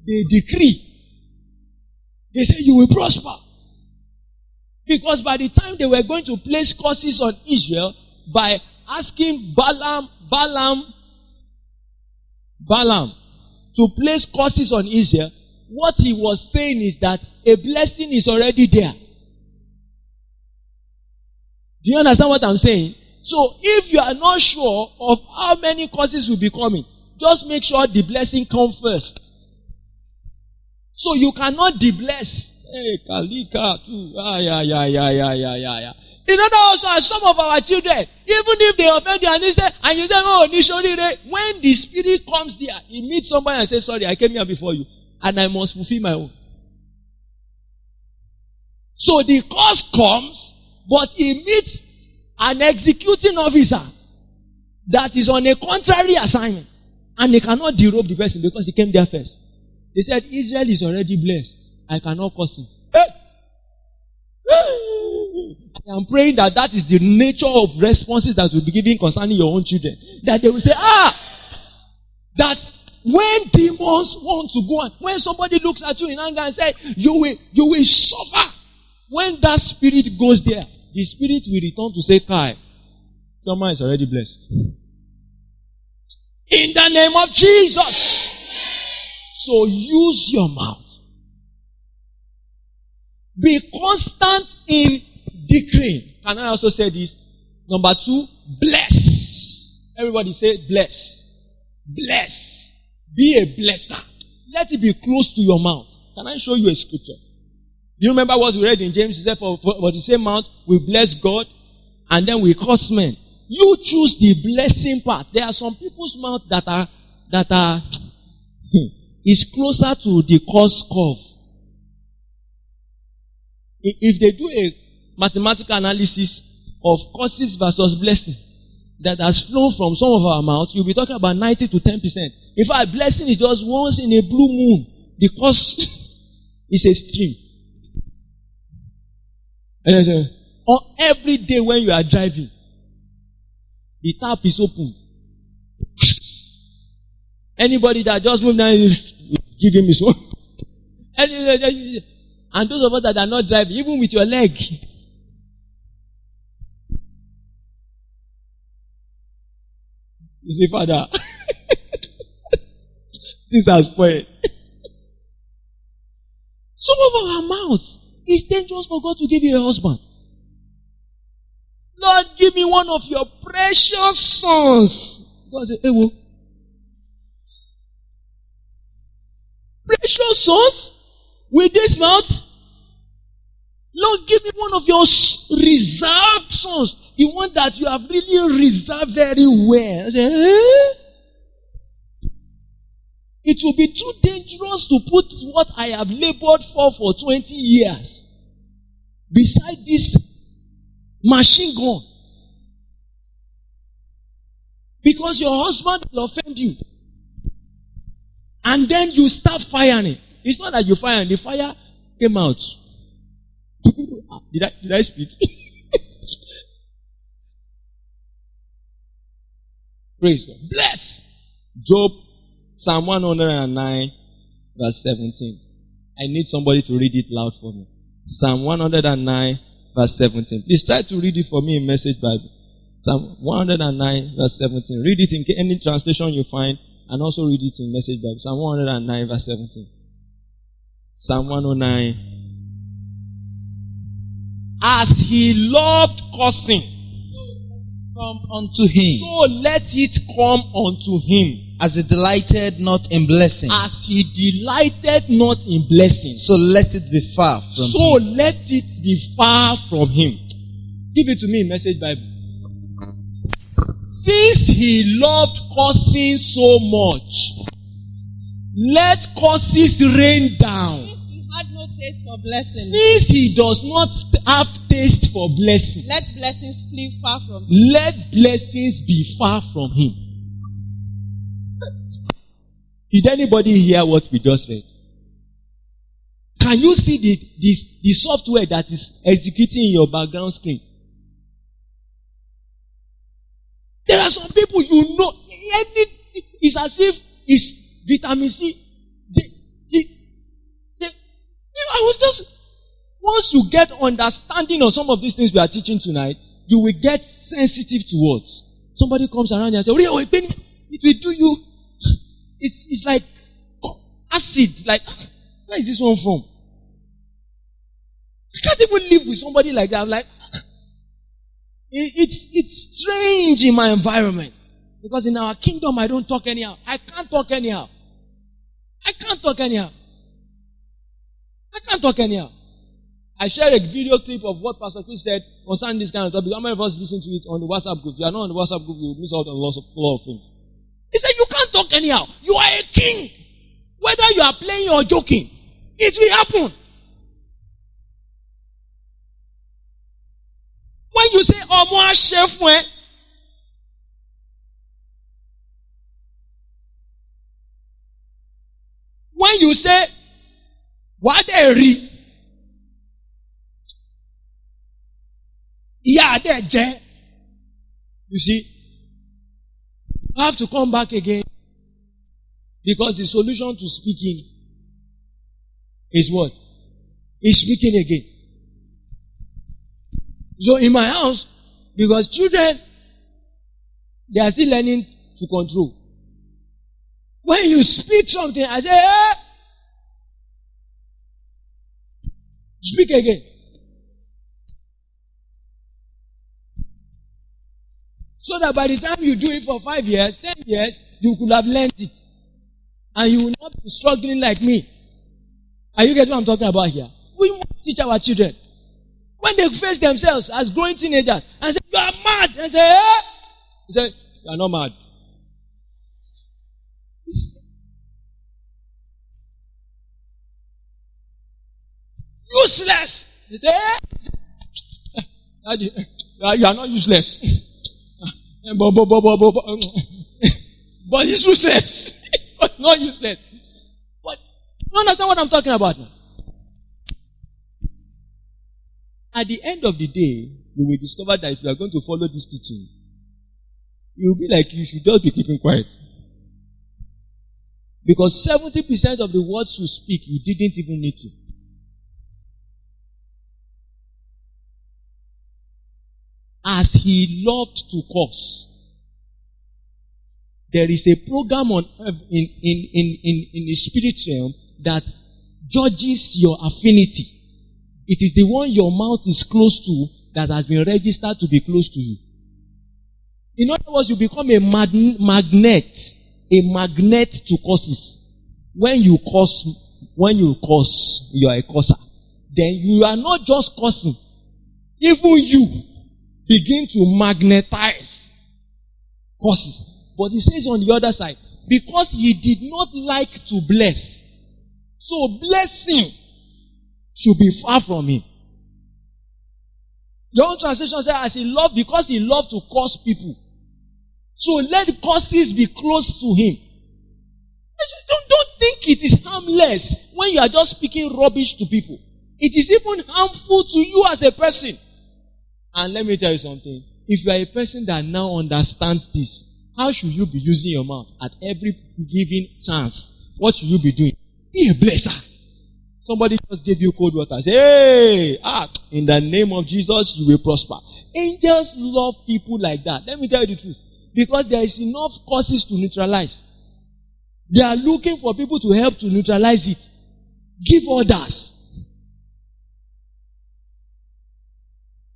they decree. They say, you will prosper. Because by the time they were going to place curses on Israel by asking Balaam to place curses on Israel, what he was saying is that a blessing is already there. Do you understand what I'm saying? So if you are not sure of how many curses will be coming, just make sure the blessing comes first. So you cannot de-bless. Hey, Kalika too. In other words, as some of our children, even if they offend you and you say, oh, Nishorire, when the spirit comes there, he meets somebody and says, sorry, I came here before you, and I must fulfill my own. So the cause comes, but he meets an executing officer that is on a contrary assignment. And they cannot derobe the person because he came there first. They said, Israel is already blessed. I cannot curse him. I'm praying that is the nature of responses that will be given concerning your own children. That they will say, that when demons want to go on, when somebody looks at you in anger and says, you will suffer. When that spirit goes there, the spirit will return to say, Kai, someone is already blessed. In the name of Jesus. So use your mouth. Be constant in decreeing. Can I also say this? Number 2, bless. Everybody say bless. Bless. Be a blesser. Let it be close to your mouth. Can I show you a scripture? Do you remember what we read in James? He said, for the same mouth, we bless God and then we curse men. You choose the blessing part. There are some people's mouth that are is closer to the curse curve. If they do a mathematical analysis of curses versus blessing that has flown from some of our mouths, you'll be talking about 90 to 10%. In fact, blessing is just once in a blue moon. The curse is a stream. And on every day when you are driving, the tap is open. Anybody that just moved down, give him his own. And those of us that are not driving, even with your leg. You see, Father, this has spoiled. Some of our mouths, it's dangerous for God to give you a husband. Lord, give me one of your precious sons. God said, hey, well, precious sons? With this mouth? Lord, give me one of your reserved sons. The one that you have really reserved very well. I said, eh? It will be too dangerous to put what I have labored for 20 years beside this machine gun. Because your husband will offend you. And then you start firing. It's not that you fire, the fire came out. Did I speak? Praise God. Bless. Job, Psalm 109, verse 17. I need somebody to read it loud for me. Psalm 109, verse 17. Please try to read it for me in Message Bible. Psalm 109, verse 17. Read it in any translation you find, and also read it in Message Bible. Psalm 109, verse 17. Psalm 109. As he loved cursing, come unto him. so let it come unto him. As he delighted not in blessing, As he delighted not in blessing, so let it be far from so him. let it be far from him. Give it to me in Message Bible. Since he loved cursing so much, let curses rain down. He had no taste for blessing. Since he does not have taste for blessing, Let blessings flee far from him. let blessings be far from him. Did anybody hear what we just read? Can you see the software that is executing in your background screen? There are some people you know, it's as if it's vitamin C. I was just, once you get understanding of some of these things we are teaching tonight, you will get sensitive to words. Somebody comes around and says, it will do you. It's like acid. Like, where is this one from? I can't even live with somebody like that. I'm like, it's strange in my environment. Because in our kingdom, I don't talk anyhow. I can't talk anyhow. I shared a video clip of what Pastor Chris said concerning this kind of topic. How many of us listen to it on the WhatsApp group? If you are not on the WhatsApp group, you will miss out on a lot of things. He said, you can't talk anyhow. You are a king. Whether you are playing or joking, it will happen. when you say, Omo chef, when you say, what they read, yeah, they're dead. You see, I have to come back again because the solution to speaking is what? Is speaking again. So in my house, because children, they are still learning to control. When you speak something, I say, hey! Speak again. So that by the time you do it for 5 years, 10 years, you could have learned it. And you will not be struggling like me. Are you getting what I'm talking about here? We must teach our children. When they face themselves as growing teenagers and say, you are mad. And say, eh? He say, you are not mad. Useless. He say, eh? Daddy, you are not useless. But it's useless. But not useless. But you understand what I'm talking about now? At the end of the day, you will discover that if you are going to follow this teaching, it will be like you should just be keeping quiet. Because 70% of the words you speak, you didn't even need to. As he loved to curse, there is a program on in the spirit realm that judges your affinity. It is the one your mouth is close to that has been registered to be close to you. In other words, you become a magnet to curses. When you curse, you are a curser. Then you are not just cursing. Even you begin to magnetize curses. But he says on the other side, because he did not like to bless, so blessing should be far from him. Your own translation says, as he loved, because he loved to curse people. So let curses be close to him. Don't think it is harmless when you are just speaking rubbish to people. It is even harmful to you as a person. And let me tell you something. If you are a person that now understands this, how should you be using your mouth at every given chance? What should you be doing? Be a blesser. Somebody just gave you cold water. Say, hey, in the name of Jesus, you will prosper. Angels love people like that. Let me tell you the truth. Because there is enough causes to neutralize. They are looking for people to help to neutralize it. Give orders.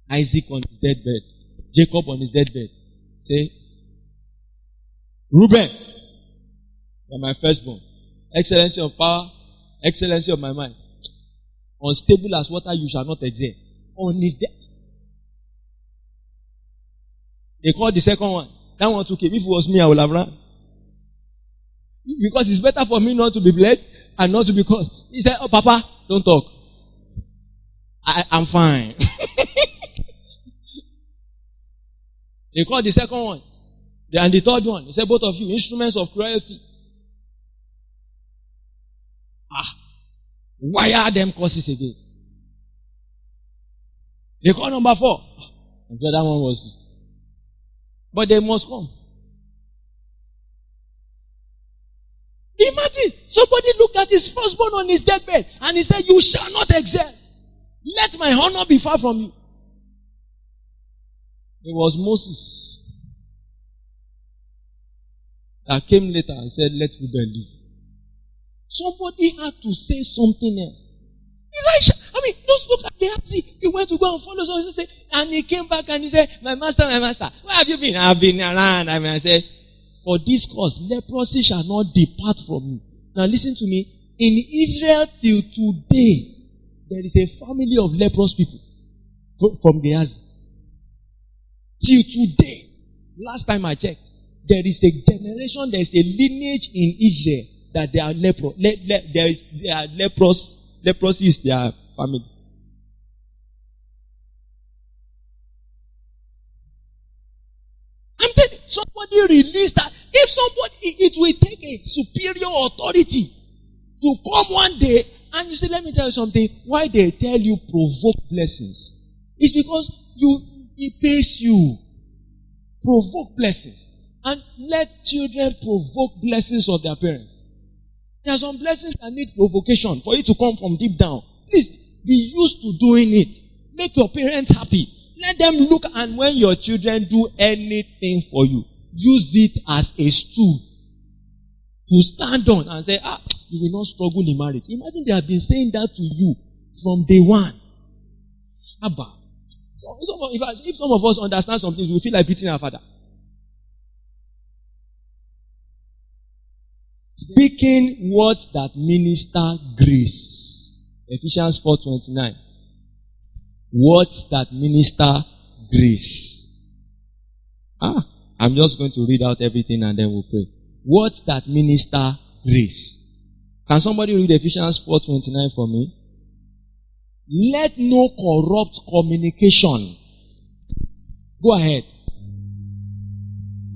Isaac on his deathbed. Jacob on his deathbed. Say, Reuben, you are my firstborn. Excellency of power, excellency of my mind. Unstable as water, you shall not excel. On his death. They called the second one. That one took him. If it was me, I would have run. Because it's better for me not to be blessed and not to be cursed. He said, oh, Papa, don't talk. I'm fine. They called the second one. And the third one. He said, both of you, instruments of cruelty. Wire them curses again. They call number 4. And the other one was. But they must come. Imagine somebody looked at his firstborn on his deathbed and he said, you shall not excel. Let my honor be far from you. It was Moses that came later and said, let Reuben live. Somebody had to say something else. Elisha, just look at Gehazi. He went to go and follow someone, and he came back and he said, my master, where have you been? I've been around. I said, for this cause, leprosy shall not depart from you. Now listen to me. In Israel till today, there is a family of leprous people from Gehazi. Till today, last time I checked, there is a generation, there is a lineage in Israel that they are leprous. They are leprous. Leprosy is their family. somebody release that, if somebody, it will take a superior authority to come one day and you say, let me tell you something, why they tell you provoke blessings? It's because it pays you. Provoke blessings. And let children provoke blessings of their parents. There are some blessings that need provocation for it to come from deep down. Please be used to doing it. Make your parents happy. Let them look, and when your children do anything for you, use it as a stool to stand on and say, you will not struggle in marriage. Imagine they have been saying that to you from day one. Abba. If some of us understand something, we feel like beating our father. Speaking words that minister grace. Ephesians 4:29. Words that minister grace. I'm just going to read out everything and then we'll pray. Words that minister grace. Can somebody read Ephesians 4:29 for me? Let no corrupt communication. Go ahead.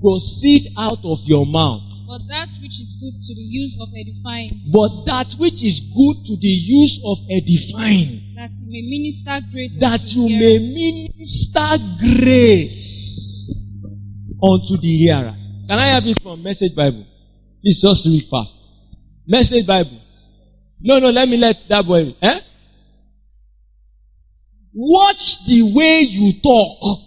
Proceed out of your mouth. But that which is good to the use of edifying. But that which is good to the use of edifying. That you may minister grace. That you may minister grace unto the hearers. Can I have it from Message Bible? Please just read fast. Message Bible. No, let me let that boy read. Watch the way you talk.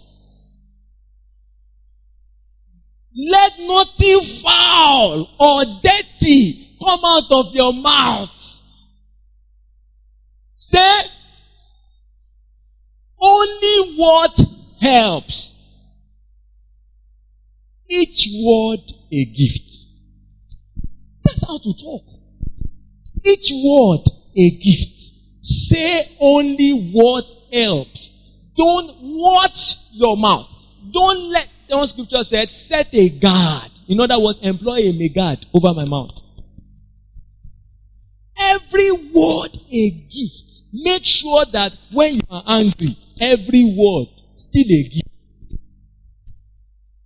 Let nothing foul or dirty come out of your mouth. Say only what helps. Each word a gift. That's how to talk. Each word a gift. Say only what helps. Don't watch your mouth. Don't let, one scripture said, set a guard. In other words, employ a guard over my mouth. Every word a gift. Make sure that when you are angry, every word still a gift.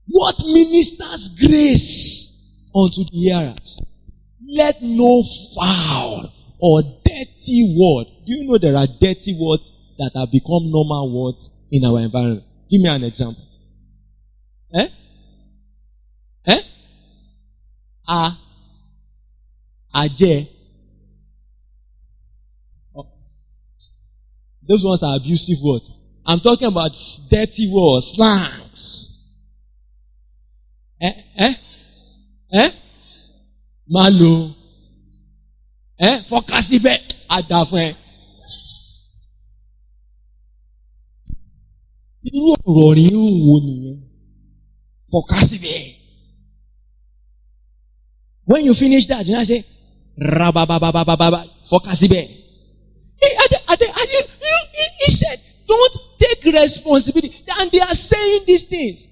What ministers grace unto the hearers? Let no foul or dirty word. Do you know there are dirty words that have become normal words in our environment? Give me an example. Aje. Those ones are abusive words. I'm talking about dirty words, slangs. Malo. Fokasibe. Adafwe. Irú ọ̀rọ̀ rí wo nìyẹn? Fokasibe. When you finish that, you know, say, rababababababa, fokasibe. He said, don't take responsibility. And they are saying these things.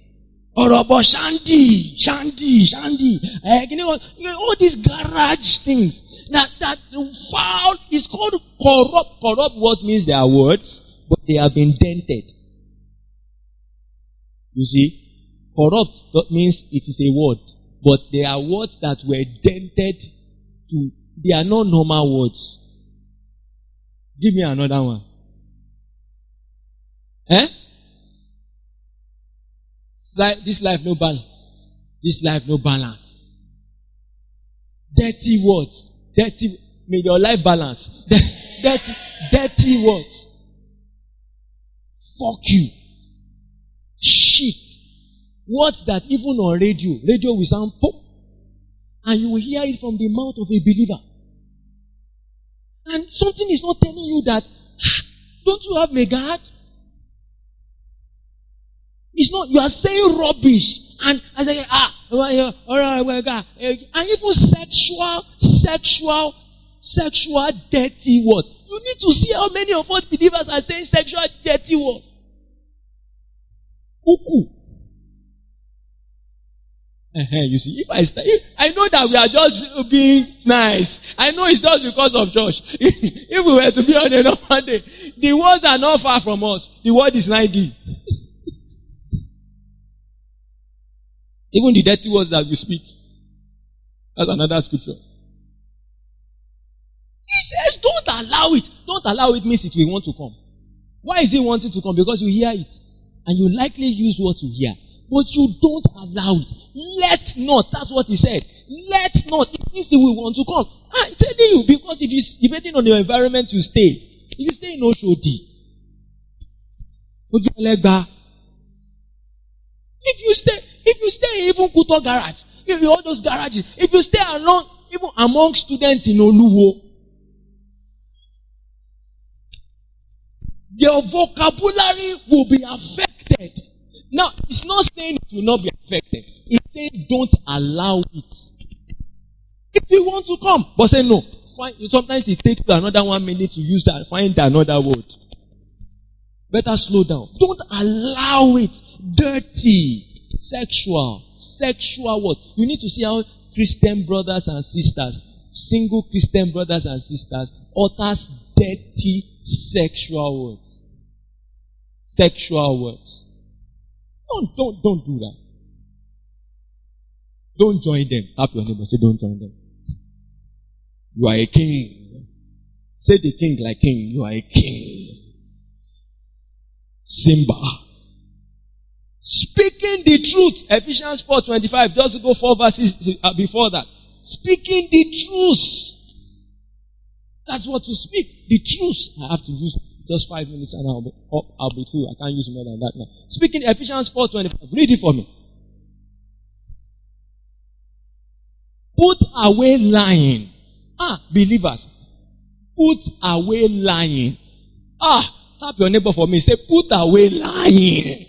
Orobo Shandy. You know, all these garage things. That foul is called corrupt. Corrupt words means they are words, but they have been dented. You see, corrupt means it is a word, but they are words that were dented to, they are not normal words. Give me another one. This life no balance. This life no balance. Dirty words. Dirty. May your life balance. Dirty words. Fuck you. Shit. Words that even on radio will sound pop. And you will hear it from the mouth of a believer. And something is not telling you that, don't you have megad? It's not, you are saying rubbish. And I say, alright, and even sexual dirty words. You need to see how many of us believers are saying sexual dirty words. Uku. You see, if I know that we are just being nice. I know it's just because of church. If we were to be on a normal day, the words are not far from us. The word is 9D. Even the dirty words that we speak. That's another scripture. He says, don't allow it. Don't allow it means it will want to come. Why is it wanting to come? Because you hear it. And you likely use what you hear. But you don't allow it. Let not. That's what he said. Let not. It means it will want to come. I'm telling you, because if you, depending on your environment you stay, if you stay in Oshodi, if you stay in even Kuto garage, if all those garages, if you stay along, even among students in Oluwo, your vocabulary will be affected. Now, it's not saying it will not be affected. It's saying don't allow it. If you want to come, but say no. Sometimes it takes you another 1 minute to use that, find another word. Better slow down. Don't allow it. Dirty, sexual word. You need to see how Christian brothers and sisters, single Christian brothers and sisters, utters dirty sexual words. Sexual words. Don't do that. Don't join them. Tap your neighbor, say don't join them. You are a king. Say the king like king. You are a king. Simba. Speaking the truth. Ephesians 4:25. Just go 4 verses before that. Speaking the truth. That's what to speak. The truth. I have to use just 5 minutes and I'll be through. I can't use more than that now. Speaking Ephesians 4:25. Read it for me. Put away lying. Believers. Put away lying. Tap your neighbor for me. Say, put away lying.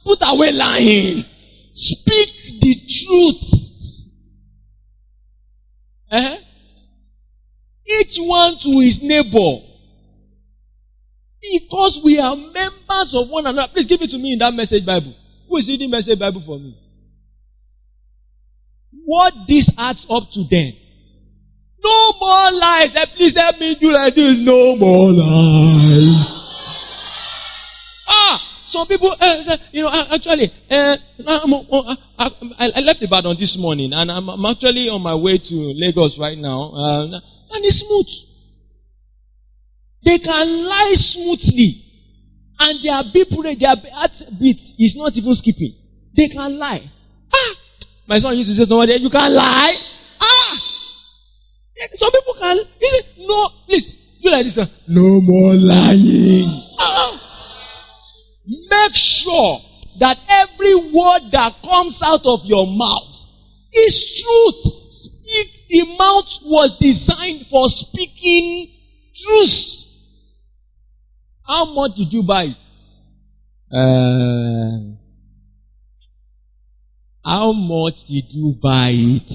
Put away lying. Speak the truth. Each one to his neighbor. Because we are members of one another. Please give it to me in that Message Bible. Who is reading Message Bible for me? What this adds up to then? No more lies. Please help me do like this. No more lies. Some people say, actually, I left Ibadan this morning and I'm actually on my way to Lagos right now. And it's smooth. They can lie smoothly. And their heartbeat is not even skipping. They can lie. My son used to say to somebody, you can't lie. Some people can. He said, no, please, do like this. No more lying. Make sure that every word that comes out of your mouth is truth. The mouth was designed for speaking truth. How much did you buy it? How much did you buy it?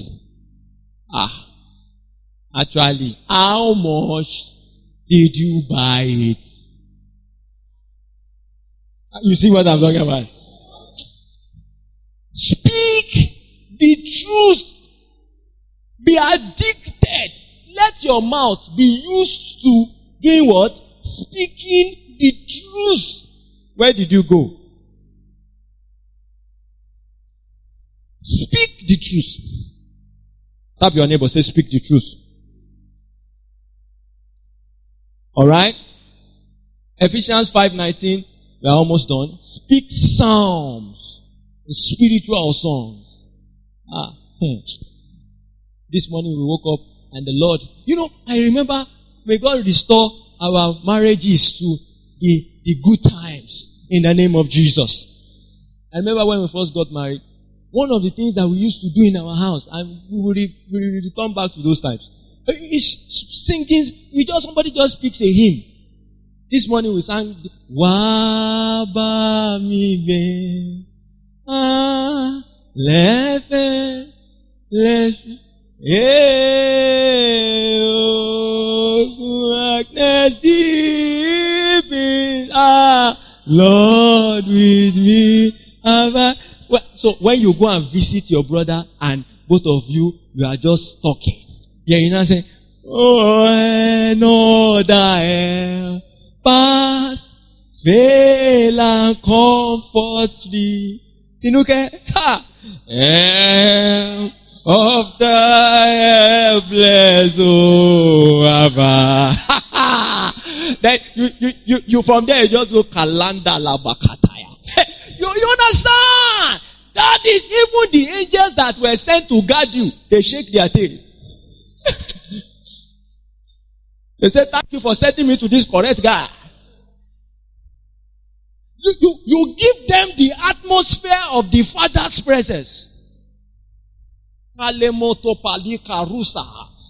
Actually, how much did you buy it? You see what I'm talking about? Speak the truth. Be addicted. Let your mouth be used to doing what? Speaking the truth. Where did you go? Speak the truth. Tap your neighbor, say speak the truth. Alright? Ephesians 5:19. We are almost done. Speak psalms. Spiritual songs. This morning we woke up and the Lord, I remember, may God restore our marriages to the good times in the name of Jesus. I remember when we first got married, one of the things that we used to do in our house, and we will return back to those times, is singing. Somebody just speaks a hymn. This morning we sang, Wa ba mi be, lefe, darkness deep is, Lord with me. So when you go and visit your brother and both of you are just talking. You know saying, no, die. Pass, fail and comfort thee, Tinuke, ha! Help of the helpless, oh, Abba. Then you from there, you just go Kalanda Labakataya. You understand? That is even the angels that were sent to guard you. They shake their tail. They say, thank you for sending me to this correct guy. You give them the atmosphere of the Father's presence.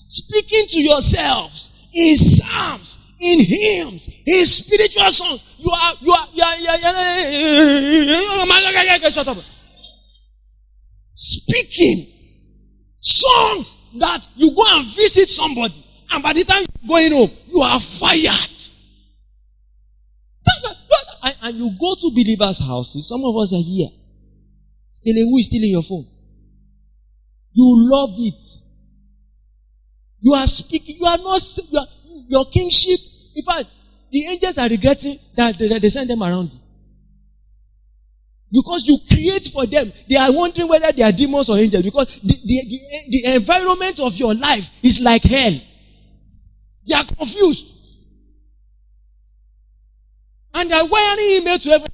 Speaking to yourselves in psalms, in hymns, in spiritual songs. Shut up. Speaking songs that you go and visit somebody, and by the time you're going home, you are fired. And you go to believers' houses. Some of us are here. Who is stealing your phone? You love it. You are speaking. You are not. Your kingship. In fact, the angels are regretting that they send them around you. Because you create for them. They are wondering whether they are demons or angels. Because the environment of your life is like hell. They are confused. And they are wiring email to everyone.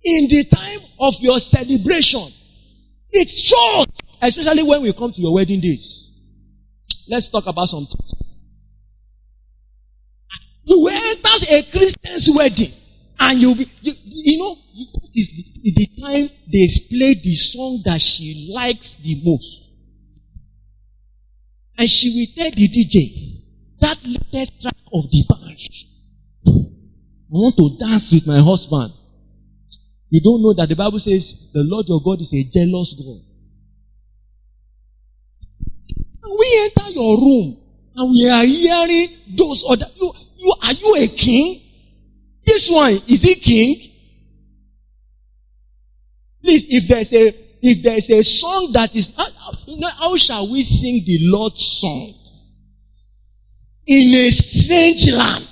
In the time of your celebration, it shows. Especially when we come to your wedding days. Let's talk about something. You enter a Christian's wedding, and it is the time they play the song that she likes the most. And she will tell the DJ, that latest track of the band, I want to dance with my husband. You don't know that the Bible says the Lord your God is a jealous God. And we enter your room and we are hearing those other. Are you a king? This one, is he king? Please, if there's a song that is, how shall we sing the Lord's song in a strange land?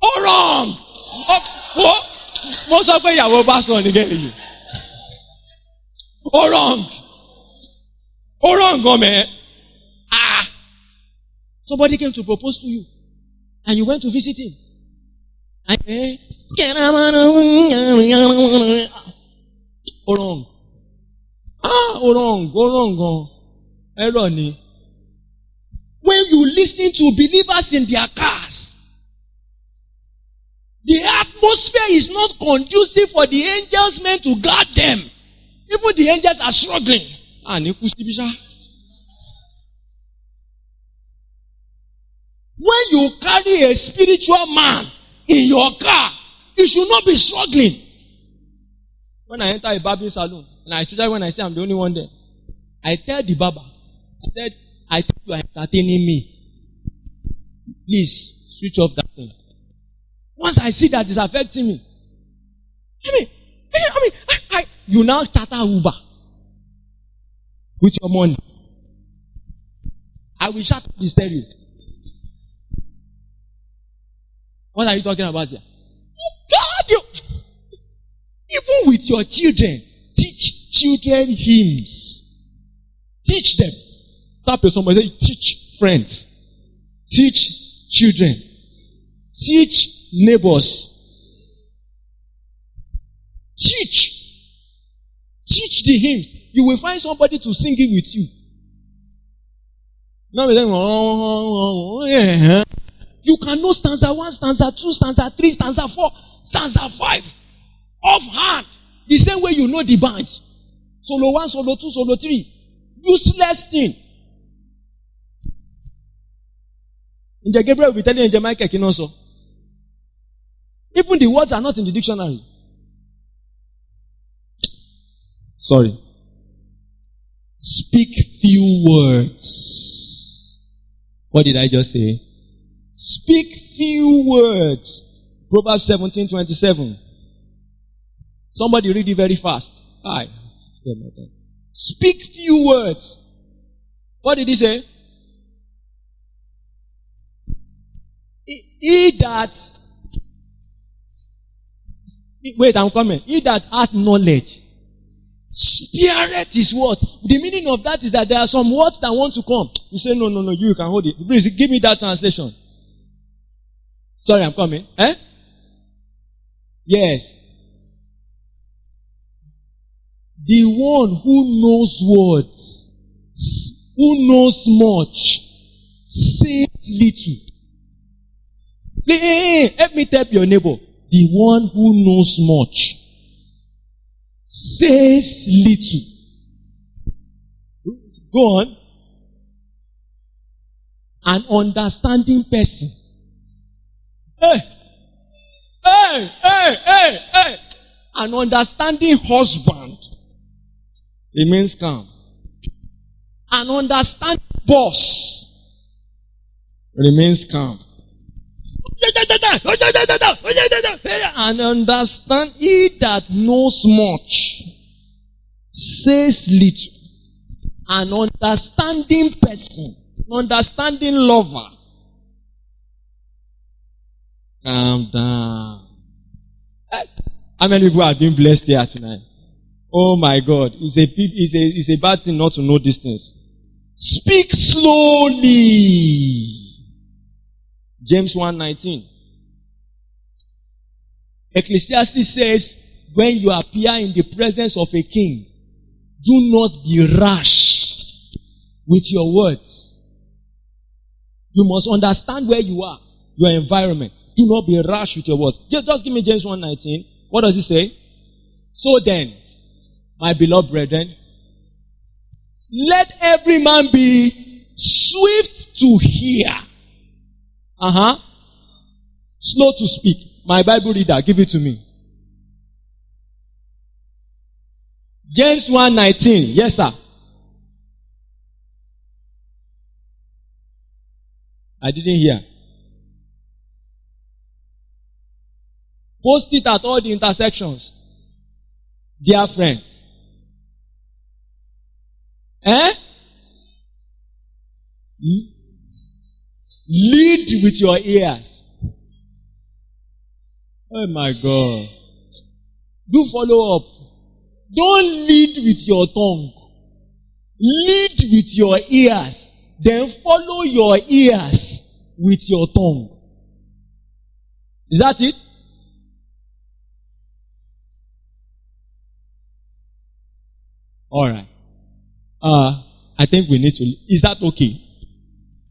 Oh, wrong. Most of you pass on again. Oh, wrong. Oh, wrong, go man. Somebody came to propose to you, and you went to visit him. Oh, wrong. When you listen to believers in their cars, the atmosphere is not conducive for the angels meant to guard them. Even the angels are struggling. When you carry a spiritual man in your car, you should not be struggling. When I enter a barbing salon, and especially when I say I'm the only one there, I tell the barber, I think you are entertaining me. Please switch off that thing. Once I see that it's affecting me, you now charter Uber with your money. I will shut the stereo. What are you talking about here? God, even with your children, teach children hymns. Teach them. Tap somebody, say, teach friends. Teach children. Teach neighbors. Teach the hymns. You will find somebody to sing it with you. Now you can know stanza 1, stanza 2, stanza 3, stanza 4, stanza 5 offhand. The same way you know the bunch. Solo 1, solo 2, solo 3. Useless thing. Angel Gabriel will be telling Angel Michael also. Even the words are not in the dictionary. Sorry. Speak few words. What did I just say? Speak few words. Proverbs 17:27. Somebody read it very fast. Hi. Speak few words. What did he say? He that, wait, I'm coming. He that hath knowledge, spareth his words. The meaning of that is that there are some words that want to come. You say, no, you can hold it. Please, give me that translation. Sorry, I'm coming. Yes. The one who knows words, who knows much, says little. Hey, help me tell your neighbor. The one who knows much says little. Go on. An understanding person. Hey. An understanding husband remains calm. An understanding boss remains calm. And understand, he that knows much says little. An understanding person, understanding lover. Calm down. How many people have been blessed here tonight? Oh my God. It's a bad thing not to know these things. Speak slowly. James 1:19. Ecclesiastes says, when you appear in the presence of a king, do not be rash with your words. You must understand where you are, your environment. Do not be rash with your words. Just give me James 1:19. What does it say? So then, my beloved brethren, let every man be swift to hear. Slow to speak. My Bible reader, give it to me. James 1:19. Yes, sir. I didn't hear. Post it at all the intersections. Dear friends. Lead with your ears. Oh my God. Do follow up. Don't lead with your tongue. Lead with your ears. Then follow your ears with your tongue. Is that it? Alright. I think we need to. Is that okay?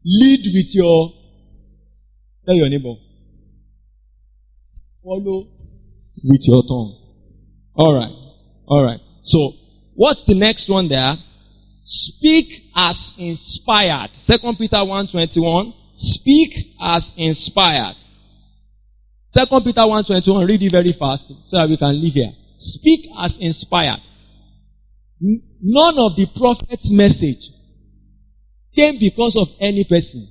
Lead with your. Tell your neighbor. Follow with your tongue. Alright. So, what's the next one there? Speak as inspired. 2 Peter 1:21. Speak as inspired. 2 Peter 1:21. Read it very fast so that we can leave here. Speak as inspired. None of the prophet's message came because of any person.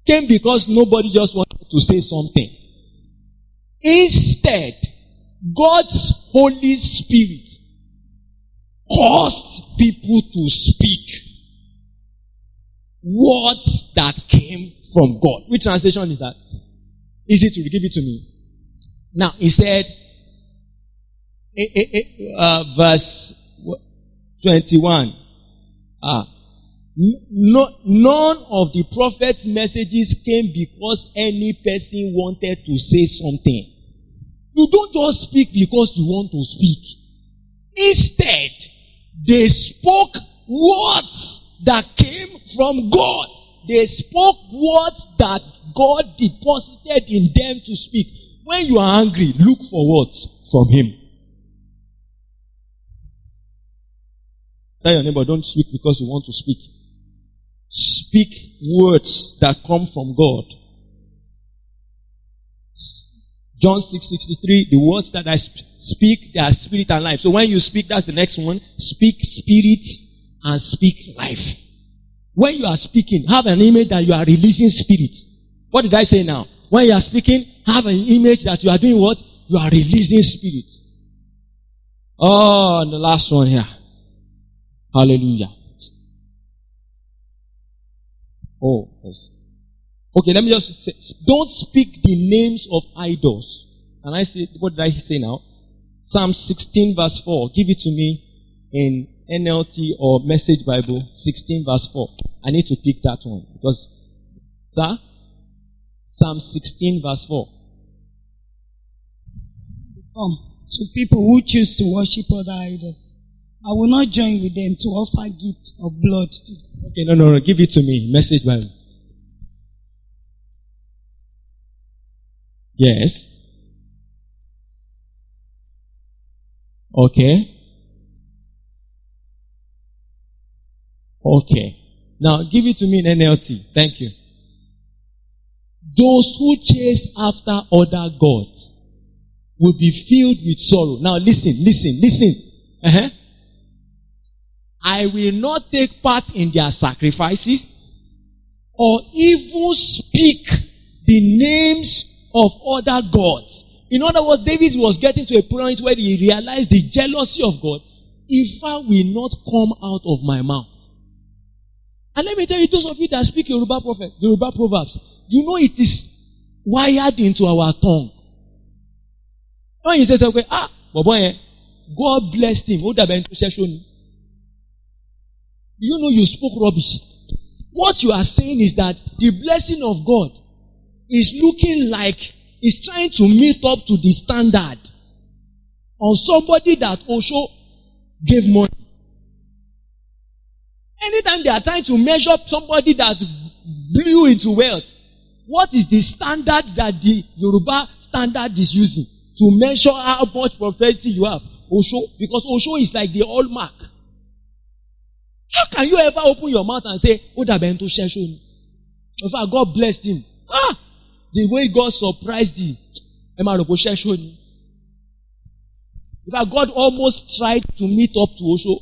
Came because nobody just wanted to say something. Instead, God's Holy Spirit caused people to speak words that came from God. Which translation is that? Easy to give it to me. Now, he said, verse 21. None of the prophet's messages came because any person wanted to say something. You don't just speak because you want to speak. Instead, they spoke words that came from God. They spoke words that God deposited in them to speak. When you are angry, look for words from Him. Tell your neighbor, don't speak because you want to speak. Speak words that come from God. John 6:63, the words that I speak, they are spirit and life. So when you speak, that's the next one. Speak spirit and speak life. When you are speaking, have an image that you are releasing spirit. What did I say now? When you are speaking, have an image that you are doing what? You are releasing spirit. Oh, and the last one here. Hallelujah. Oh, yes. Okay, let me just say, don't speak the names of idols. Can I say, what did I say now? Psalm 16 verse 4. Give it to me in NLT or Message Bible, 16 verse 4. I need to pick that one. Because, sir? Psalm 16 verse 4. Come to people who choose to worship other idols. I will not join with them to offer gifts of blood to them. Okay, no. Give it to me. Message Bible. Yes. Okay. Okay. Now give it to me in NLT. Thank you. Those who chase after other gods will be filled with sorrow. Now listen. I will not take part in their sacrifices or even speak the names of other gods. In other words, David was getting to a point where he realized the jealousy of God. If I will not come out of my mouth. And let me tell you, those of you that speak Yoruba proverbs, you know it is wired into our tongue. When he says, okay, God blessed him. You know you spoke rubbish. What you are saying is that the blessing of God is looking like it's trying to meet up to the standard on somebody that also gave money. Anytime they are trying to measure somebody that blew into wealth, what is the standard that the Yoruba standard is using to measure how much prosperity you have? Osho, because Osho is like the hallmark. How can you ever open your mouth and say, Odabento Sheshon? In fact, God blessed him. The way God surprised him. In fact, God almost tried to meet up to Osho.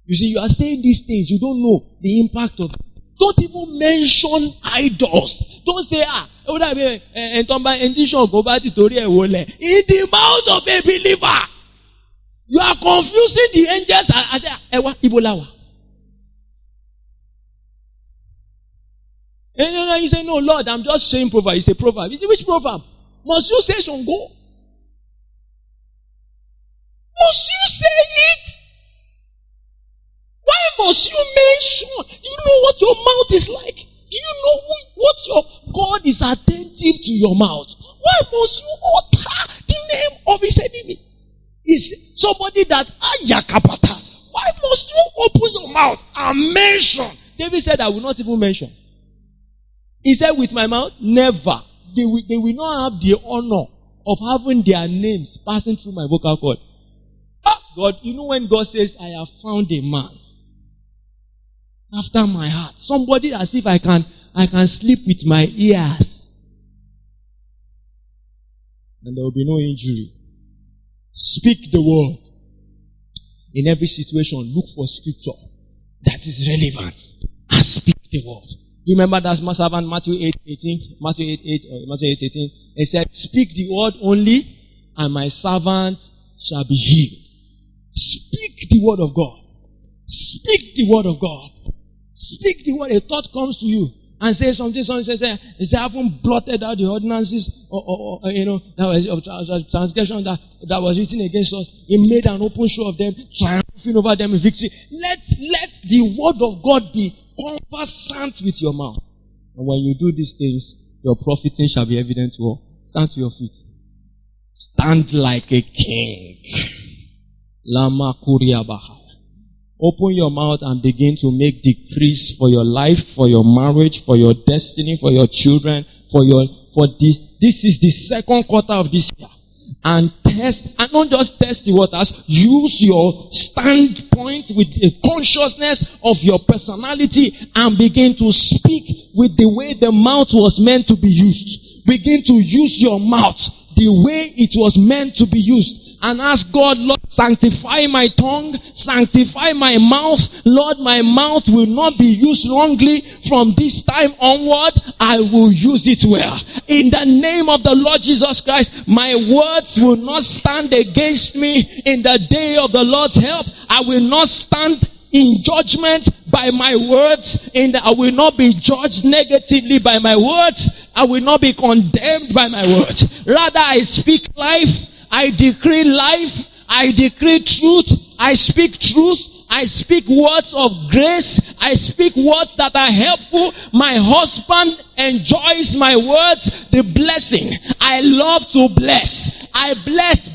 You see, you are saying these things, you don't know the impact of it. Don't even mention idols. Don't say, in the mouth of a believer. You are confusing the angels. I say, Ibolawa. And you say, no, Lord, I'm just saying proverb. It's a proverb. Which proverb? Must you say Shango? Must you say it? Why must you mention? Do you know what your mouth is like? Do you know what your God is attentive to your mouth? Why must you utter the name of his enemy? Is somebody that Ayakapata. Why must you open your mouth and mention? David said, I will not even mention. He said, with my mouth, never. They will not have the honor of having their names passing through my vocal cord. God, you know when God says, I have found a man after my heart. Somebody as if I can sleep with my ears. And there will be no injury. Speak the word. In every situation, look for scripture that is relevant and speak the word. You remember that servant Matthew 8:18? Matthew 8:18. It said, speak the word only, and my servant shall be healed. Speak the word of God. Speak the word of God. Speak the word. A thought comes to you and says something says, I haven't blotted out the ordinances that was of transgression that was written against us. He made an open show of them, triumphing over them in victory. Let the word of God be conversant with your mouth. And when you do these things, your profiting shall be evident to all. Stand to your feet. Stand like a king. Lama Kuriabaha. Open your mouth and begin to make decrees for your life, for your marriage, for your destiny, for your children, for this. This is the second quarter of this year. And not just test the waters, use your standpoint with a consciousness of your personality and begin to speak with the way the mouth was meant to be used. Begin to use your mouth the way it was meant to be used. And ask God, Lord, sanctify my tongue, sanctify my mouth. Lord, my mouth will not be used wrongly. From this time onward, I will use it well. In the name of the Lord Jesus Christ, my words will not stand against me in the day of the Lord's help. I will not stand in judgment by my words. I will not be judged negatively by my words. I will not be condemned by my words. Rather, I speak life. I decree life. I decree truth. I speak truth. I speak words of grace. I speak words that are helpful. My husband enjoys my words. The blessing. I love to bless. I bless.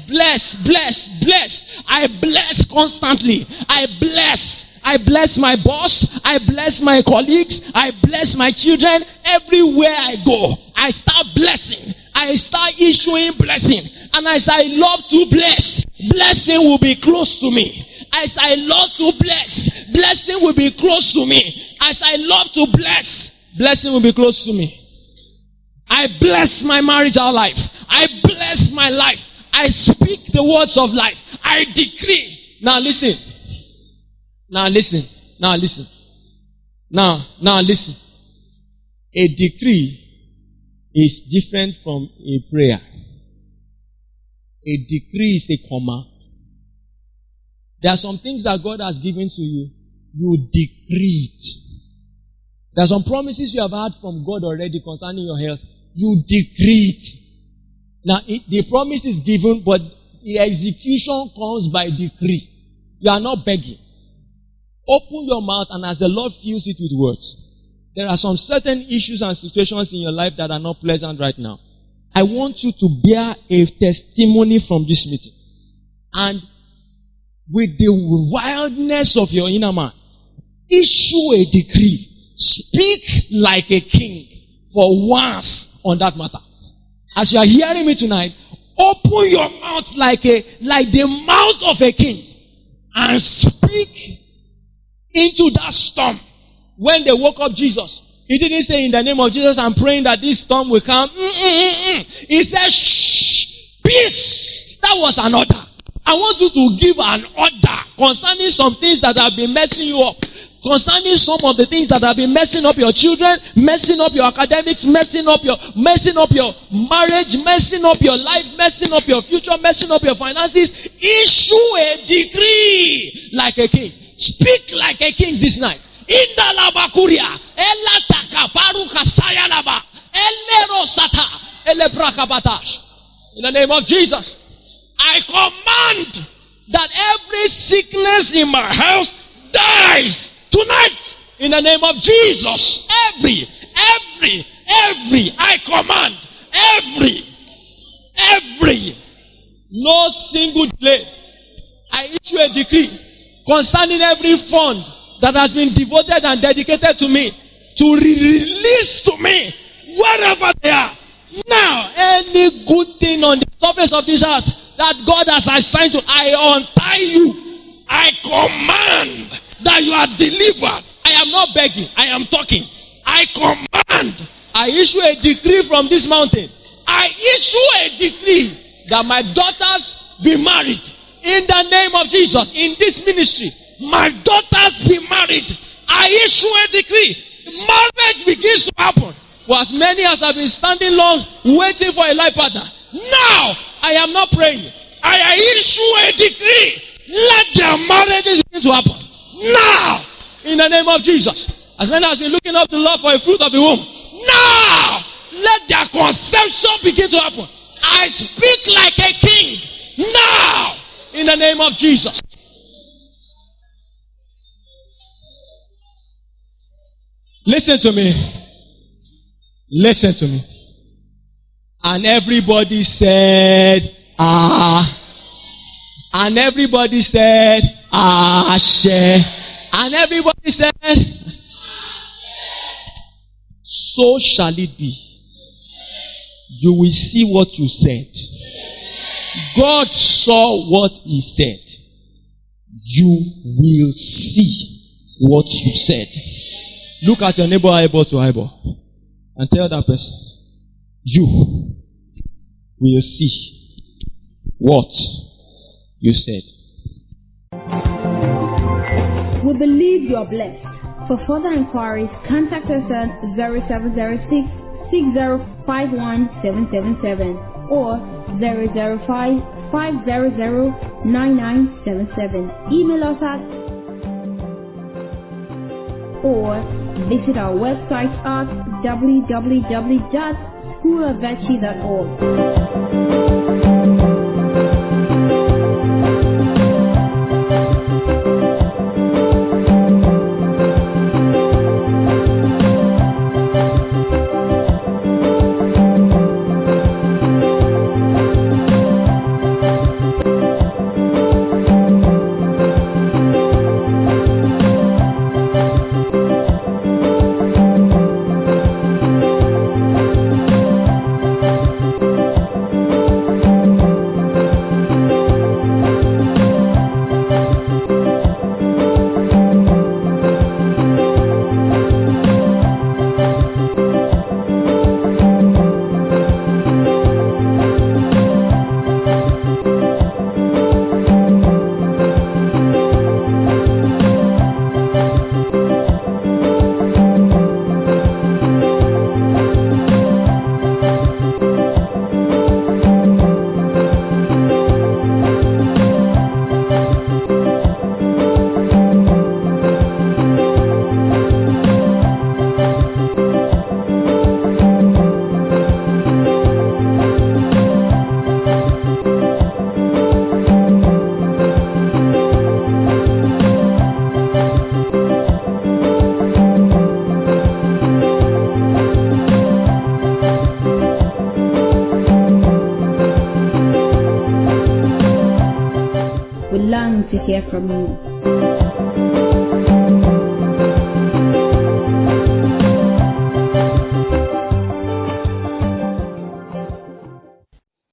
I bless constantly. I bless my boss. I bless my colleagues. I bless my children. Everywhere I go, I start blessing. I start issuing blessing. And as I love to bless, blessing will be close to me. As I love to bless, blessing will be close to me. As I love to bless, blessing will be close to me. I bless my marital life. I bless my life. I speak the words of life. I decree. Now listen. Now listen. A decree is different from a prayer. A decree is a command. There are some things that God has given to you. You decree it. There are some promises you have had from God already concerning your health. You decree it. Now, the promise is given, but the execution comes by decree. You are not begging. Open your mouth, and as the Lord fills it with words. There are some certain issues and situations in your life that are not pleasant right now. I want you to bear a testimony from this meeting. And with the wildness of your inner man, issue a decree. Speak like a king for once on that matter. As you are hearing me tonight, open your mouth like the mouth of a king and speak into that storm. When they woke up Jesus, he didn't say in the name of Jesus, I'm praying that this storm will come. He said, shh, peace. That was an order. I want you to give an order concerning some things that have been messing you up. Concerning some of the things that have been messing up your children, messing up your academics, messing up your marriage, messing up your life, messing up your future, messing up your finances. Issue a decree like a king. Speak like a king this night. Inda laba kuria, ela takaparu kasaya laba, elero sata, ele brakabatash. In the name of Jesus, I command that every sickness in my house dies tonight. In the name of Jesus, every, I command every, no single delay. I issue a decree concerning every fund that has been devoted and dedicated to me to release to me wherever they are. Now, any good thing on the surface of this house that God has assigned to, I untie you. I command that you are delivered. I am not begging. I am talking. I command. I issue a decree from this mountain. I issue a decree that my daughters be married. In the name of Jesus, in this ministry, my daughters be married. I issue a decree. Marriage begins to happen. For as many as have been standing long, waiting for a life partner. Now, I am not praying. I issue a decree. Let their marriages begin to happen. Now, in the name of Jesus. As many as been looking up to the Lord for a fruit of the womb. Now, let their conception begin to happen. I speak like a king. Now, in the name of Jesus. Listen to me. Listen to me. And everybody said, ah. And everybody said, Ashe. And everybody said, so shall it be. You will see what you said. God saw what he said. You will see what you said. Look at your neighbor eyeball to eyeball and tell that person, you will see what you said. We believe you are blessed. For further inquiries, contact us at 0706 6051 777 or 005 500 9977. Email us at or visit our website at www.schoolofvirtue.org. We long to hear from you.